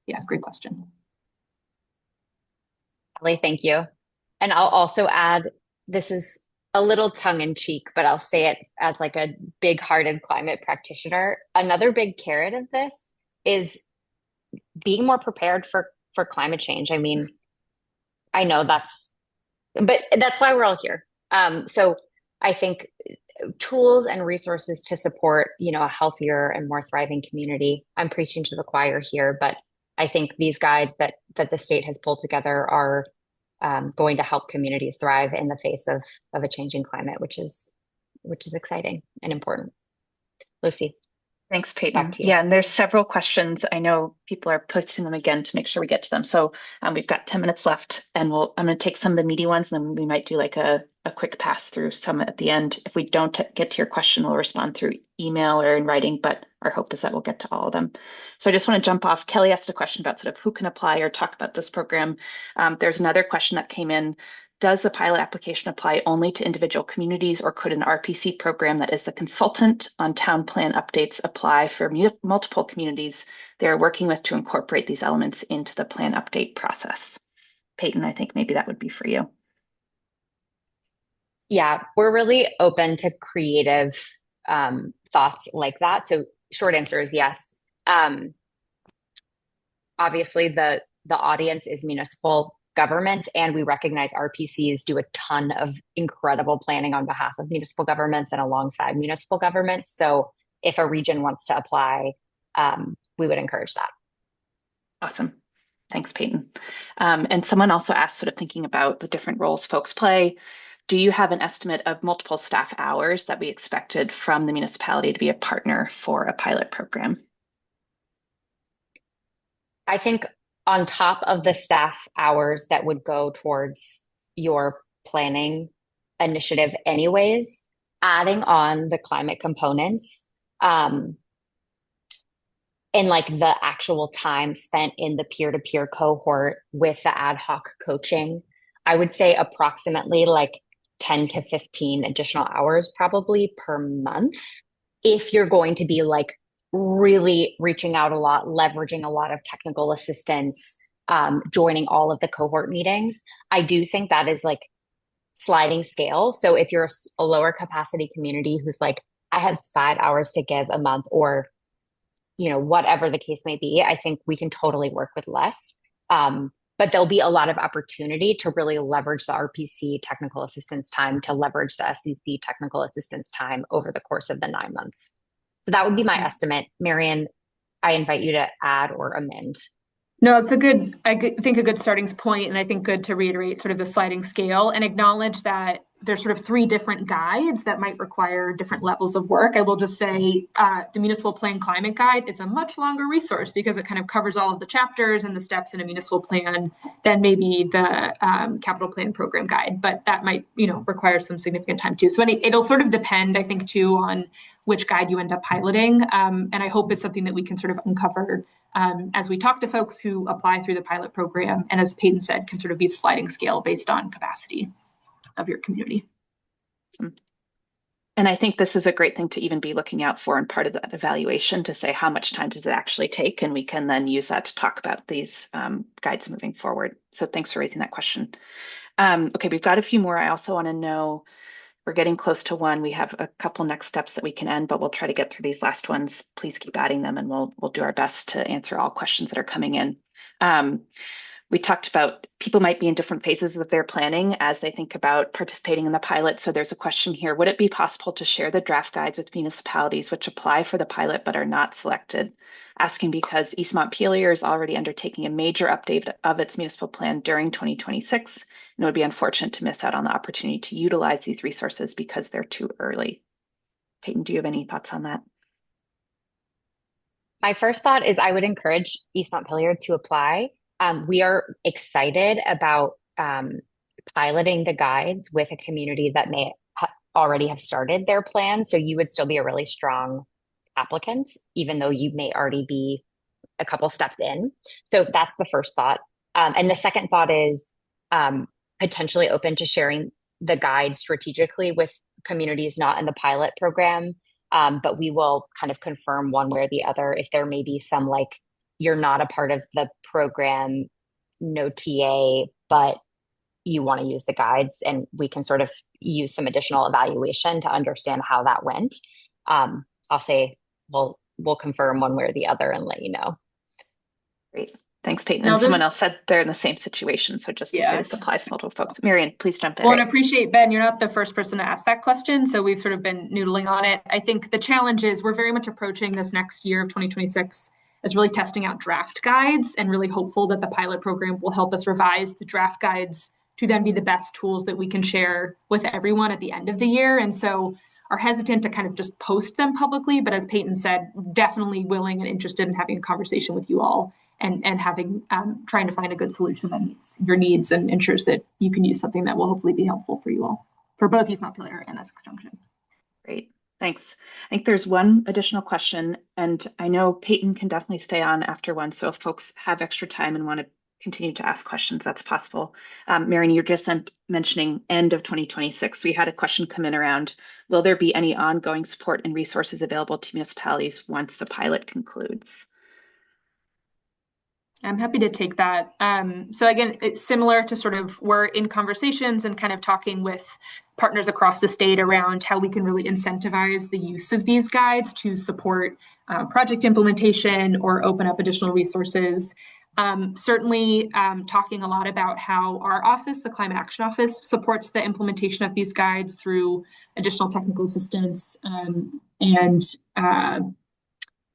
Yeah, great question. Kelly, thank you. And I'll also add, this is a little tongue in cheek, but I'll say it as like a big hearted climate practitioner. Another big carrot of this is being more prepared for climate change. I mean, I know but that's why we're all here. So I think tools and resources to support, a healthier and more thriving community. I'm preaching to the choir here, but I think these guides that the state has pulled together are going to help communities thrive in the face of a changing climate, which is exciting and important. Lucy, Thanks, back Peyton. to you. Yeah, and there's several questions. I know people are posting them again to make sure we get to them. So we've got 10 minutes left, and I'm going to take some of the meaty ones, and then we might do like a quick pass through some at the end. If we don't get to your question, we'll respond through email or in writing, but our hope is that we'll get to all of them. So I just want to jump off. Kelly asked a question about sort of who can apply or talk about this program. There's another question that came in. Does the pilot application apply only to individual communities, or could an RPC program that is the consultant on town plan updates apply for multiple communities they're working with to incorporate these elements into the plan update process? Peyton, I think maybe that would be for you. Yeah, we're really open to creative thoughts like that. So short answer is yes. Obviously, the audience is municipal governments, and we recognize RPCs do a ton of incredible planning on behalf of municipal governments and alongside municipal governments. So if a region wants to apply, we would encourage that. Awesome. Thanks, Peyton. And someone also asked, sort of thinking about the different roles folks play, do you have an estimate of multiple staff hours that we expected from the municipality to be a partner for a pilot program? I think on top of the staff hours that would go towards your planning initiative anyways, adding on the climate components, and like the actual time spent in the peer-to-peer cohort with the ad hoc coaching, I would say approximately like 10 to 15 additional hours probably per month if you're going to be like really reaching out a lot, leveraging a lot of technical assistance, joining all of the cohort meetings. I do think that is like sliding scale. So if you're a lower capacity community who's like, I have 5 hours to give a month, or, whatever the case may be, I think we can totally work with less. But there'll be a lot of opportunity to really leverage the RPC technical assistance time, to leverage the SEC technical assistance time over the course of the 9 months. So that would be my estimate. Marian, I invite you to add or amend. No, it's I think a good starting point, and I think good to reiterate sort of the sliding scale and acknowledge that there's sort of 3 different guides that might require different levels of work. I will just say the Municipal Plan Climate Guide is a much longer resource because it kind of covers all of the chapters and the steps in a municipal plan than maybe the Capital Plan Program Guide, but that might, require some significant time too. So it'll sort of depend, I think, too, on which guide you end up piloting. And I hope it's something that we can sort of uncover as we talk to folks who apply through the pilot program. And as Peyton said, can sort of be sliding scale based on capacity of your community. And I think this is a great thing to even be looking out for in part of that evaluation, to say how much time does it actually take, and we can then use that to talk about these guides moving forward. So thanks for raising that question. Okay, we've got a few more. I also want to know, we're getting close to 1. We have a couple next steps that we can end, but we'll try to get through these last ones. Please keep adding them, and we'll do our best to answer all questions that are coming in. We talked about people might be in different phases of their planning as they think about participating in the pilot. So there's a question here. Would it be possible to share the draft guides with municipalities which apply for the pilot but are not selected? Asking because East Montpelier is already undertaking a major update of its municipal plan during 2026, and it would be unfortunate to miss out on the opportunity to utilize these resources because they're too early. Peyton, do you have any thoughts on that? My first thought is I would encourage East Montpelier to apply. We are excited about piloting the guides with a community that may already have started their plan. So you would still be a really strong applicant, even though you may already be a couple steps in. So that's the first thought. And the second thought is potentially open to sharing the guide strategically with communities not in the pilot program. But we will kind of confirm one way or the other if there may be some like you're not a part of the program, no TA, but you want to use the guides, and we can sort of use some additional evaluation to understand how that went. I'll say we'll confirm one way or the other and let you know. Great. Thanks, Peyton. Now And someone else said they're in the same situation. So just to say this applies to multiple folks. Marian, please jump in. Well, and appreciate, Ben, you're not the first person to ask that question. So we've sort of been noodling on it. I think the challenge is we're very much approaching this next year of 2026 as really testing out draft guides and really hopeful that the pilot program will help us revise the draft guides to then be the best tools that we can share with everyone at the end of the year. And so are hesitant to kind of just post them publicly. But as Peyton said, definitely willing and interested in having a conversation with you all and having trying to find a good solution that meets your needs and ensures that you can use something that will hopefully be helpful for you all, for both East Montpelier and Essex Junction. Great, thanks. I think there's one additional question, and I know Peyton can definitely stay on after one, so if folks have extra time and want to continue to ask questions, that's possible. Marian, you're just mentioning end of 2026. We had a question come in around, will there be any ongoing support and resources available to municipalities once the pilot concludes? I'm happy to take that. So again, it's similar to sort of we're in conversations and kind of talking with partners across the state around how we can really incentivize the use of these guides to support project implementation or open up additional resources. Certainly talking a lot about how our office, the Climate Action Office, supports the implementation of these guides through additional technical assistance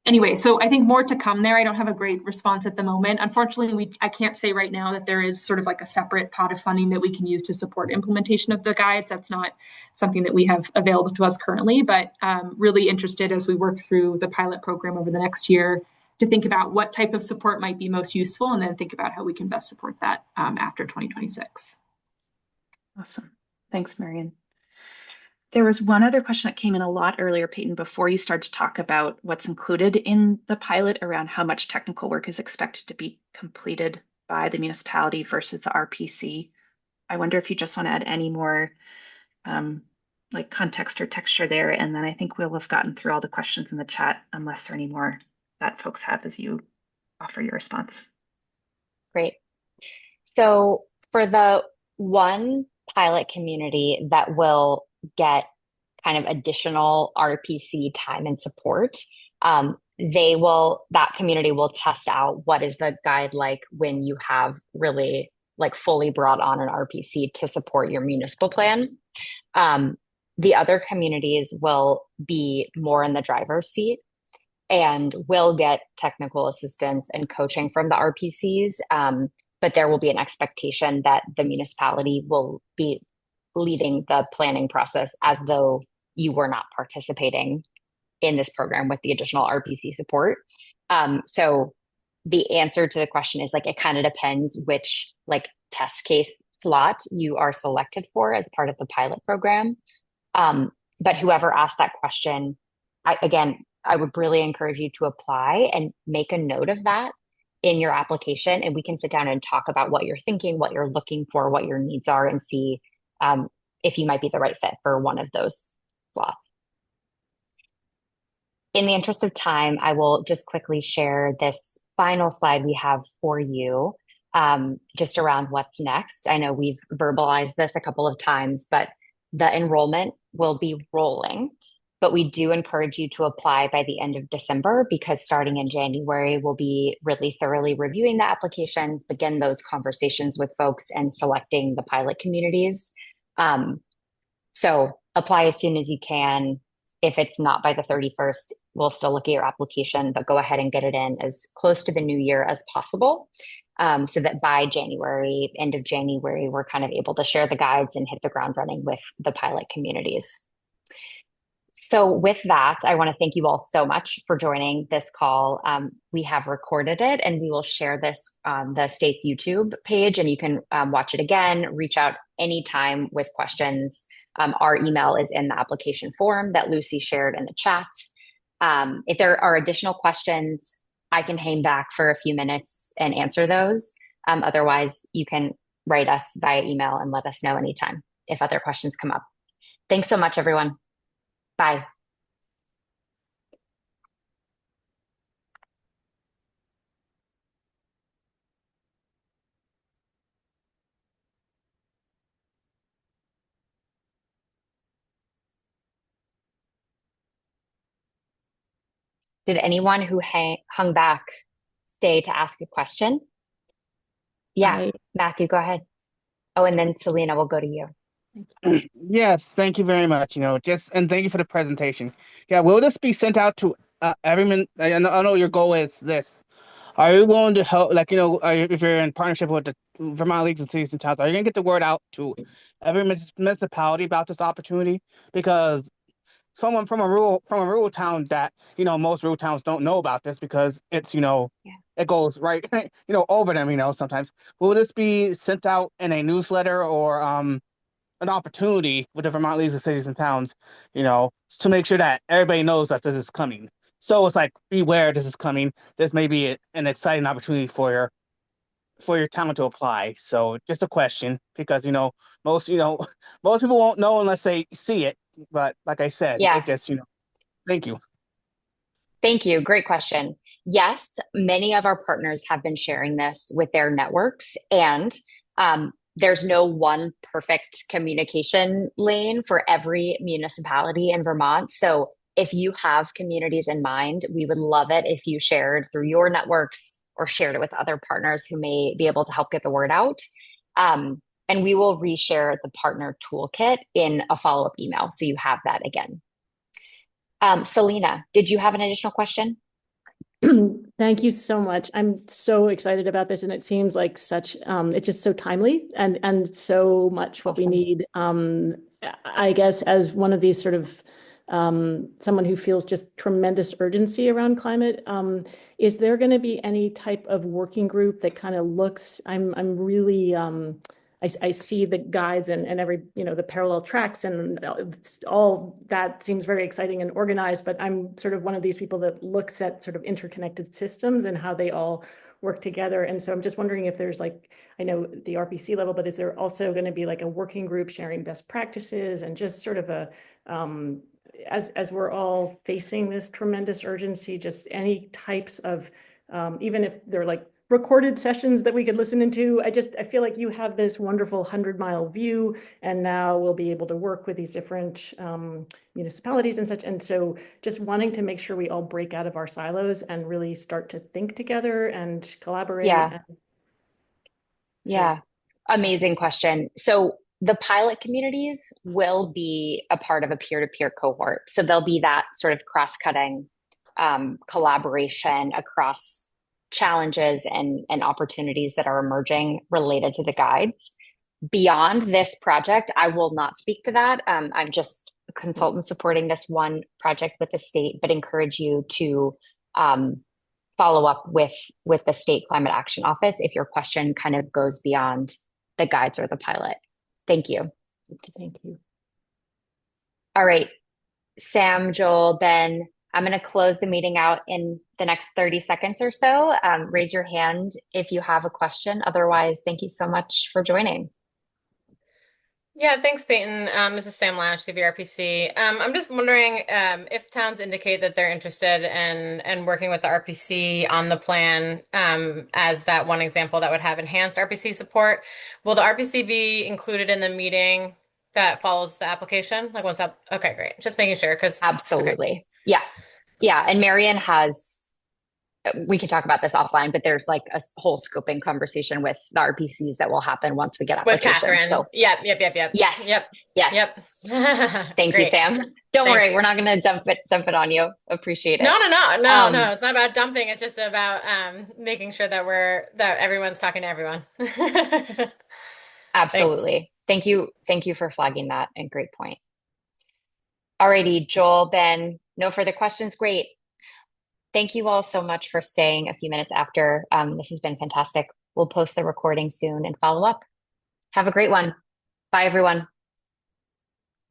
Anyway, so I think more to come there. I don't have a great response at the moment. Unfortunately, I can't say right now that there is sort of like a separate pot of funding that we can use to support implementation of the guides. That's not something that we have available to us currently, but really interested as we work through the pilot program over the next year to think about what type of support might be most useful and then think about how we can best support that after 2026. Awesome. Thanks, Marian. There was one other question that came in a lot earlier, Peyton, before you started to talk about what's included in the pilot around how much technical work is expected to be completed by the municipality versus the RPC. I wonder if you just want to add any more like context or texture there. And then I think we'll have gotten through all the questions in the chat unless there are any more that folks have as you offer your response. Great. So for the one pilot community that will get kind of additional RPC time and support, that community will test out what is the guide like when you have really like fully brought on an RPC to support your municipal plan. The other communities will be more in the driver's seat and will get technical assistance and coaching from the RPCs. But there will be an expectation that the municipality will be leading the planning process as though you were not participating in this program with the additional RPC support. So the answer to the question is like, it kind of depends which like test case slot you are selected for as part of the pilot program. But whoever asked that question, I would really encourage you to apply and make a note of that in your application. And we can sit down and talk about what you're thinking, what you're looking for, what your needs are, and see if you might be the right fit for one of those slots. In the interest of time, I will just quickly share this final slide we have for you, just around what's next. I know we've verbalized this a couple of times, but the enrollment will be rolling. but we do encourage you to apply by the end of December because starting in January, we'll be really thoroughly reviewing the applications, begin those conversations with folks, and selecting the pilot communities. So apply as soon as you can. If it's not by the 31st, we'll still look at your application, but go ahead and get it in as close to the new year as possible. So that by January, end of January, we're kind of able to share the guides and hit the ground running with the pilot communities. So with that, I want to thank you all so much for joining this call. We have recorded it and we will share this on the state's YouTube page and you can watch it again, reach out anytime with questions. Our email is in the application form that Lucy shared in the chat. If there are additional questions, I can hang back for a few minutes and answer those. Otherwise, you can write us via email and let us know anytime if other questions come up. Thanks so much, everyone. Bye. Did anyone who hung back stay to ask a question? Yeah, Matthew, go ahead. Oh, and then Selena, we'll go to you. Yes, thank you very much. And thank you for the presentation. Yeah, will this be sent out to everyone? I know your goal is this. Are you going to help, if you're in partnership with the Vermont Leagues of Cities and Towns, are you going to get the word out to every municipality about this opportunity? Because someone from a rural town that, most rural towns don't know about this because it's, it goes right, over them, sometimes. Will this be sent out in a newsletter or an opportunity with the Vermont Leagues of Cities and Towns, to make sure that everybody knows that this is coming? So it's like, beware, this is coming. This may be an exciting opportunity for your town to apply. So just a question, because most most people won't know unless they see it. But like I said, Yeah. it just thank you. Thank you. Great question. Yes, many of our partners have been sharing this with their networks, and there's no one perfect communication lane for every municipality in Vermont. So if you have communities in mind, we would love it if you shared through your networks or shared it with other partners who may be able to help get the word out. And we will reshare the partner toolkit in a follow-up email. So you have that again. Selena, did you have an additional question? Thank you so much. I'm so excited about this, and it seems like it's just so timely and so much what we need. I guess as one of these sort of someone who feels just tremendous urgency around climate, is there going to be any type of working group that kind of looks? I'm really I see the guides and every, the parallel tracks and all that seems very exciting and organized, but I'm sort of one of these people that looks at sort of interconnected systems and how they all work together. And so I'm just wondering if there's I know the RPC level, but is there also going to be like a working group sharing best practices and just sort of as we're all facing this tremendous urgency, just any types of, even if they're like recorded sessions that we could listen into. I feel like you have this wonderful 100-mile view, and now we'll be able to work with these different municipalities and such. And so just wanting to make sure we all break out of our silos and really start to think together and collaborate. Yeah. Yeah. Amazing question. So the pilot communities will be a part of a peer-to-peer cohort. So there'll be that sort of cross-cutting collaboration across challenges and opportunities that are emerging related to the guides. Beyond this project, I will not speak to that. I'm just a consultant supporting this one project with the state, but encourage you to follow up with the State Climate Action Office if your question kind of goes beyond the guides or the pilot. Thank you. Thank you. All right, Sam, Joel, Ben, I'm going to close the meeting out in the next 30 seconds or so. Raise your hand if you have a question. Otherwise, thank you so much for joining. Yeah, thanks, Peyton. This is Sam Lash, CVRPC. I'm just wondering if towns indicate that they're interested in working with the RPC on the plan, as that one example that would have enhanced RPC support. Will the RPC be included in the meeting that follows the application? Like once that, okay, great. Just making sure because, okay. Absolutely. Yeah. Yeah. And Marion has, we can talk about this offline, but there's like a whole scoping conversation with the RPCs that will happen once we get With applications. Catherine. So Yep. yes, Yep. yes. Yep. Thank you, Great. Sam. Don't worry, Thanks. we're not going to dump it on you. Appreciate it. No. It's not about dumping. It's just about making sure that that everyone's talking to everyone. Thanks. Absolutely. Thank you. Thank you for flagging that and great point. Alrighty, Joel, Ben, no further questions. Great. Thank you all so much for staying a few minutes after. This has been fantastic. We'll post the recording soon and follow up. Have a great one. Bye, everyone.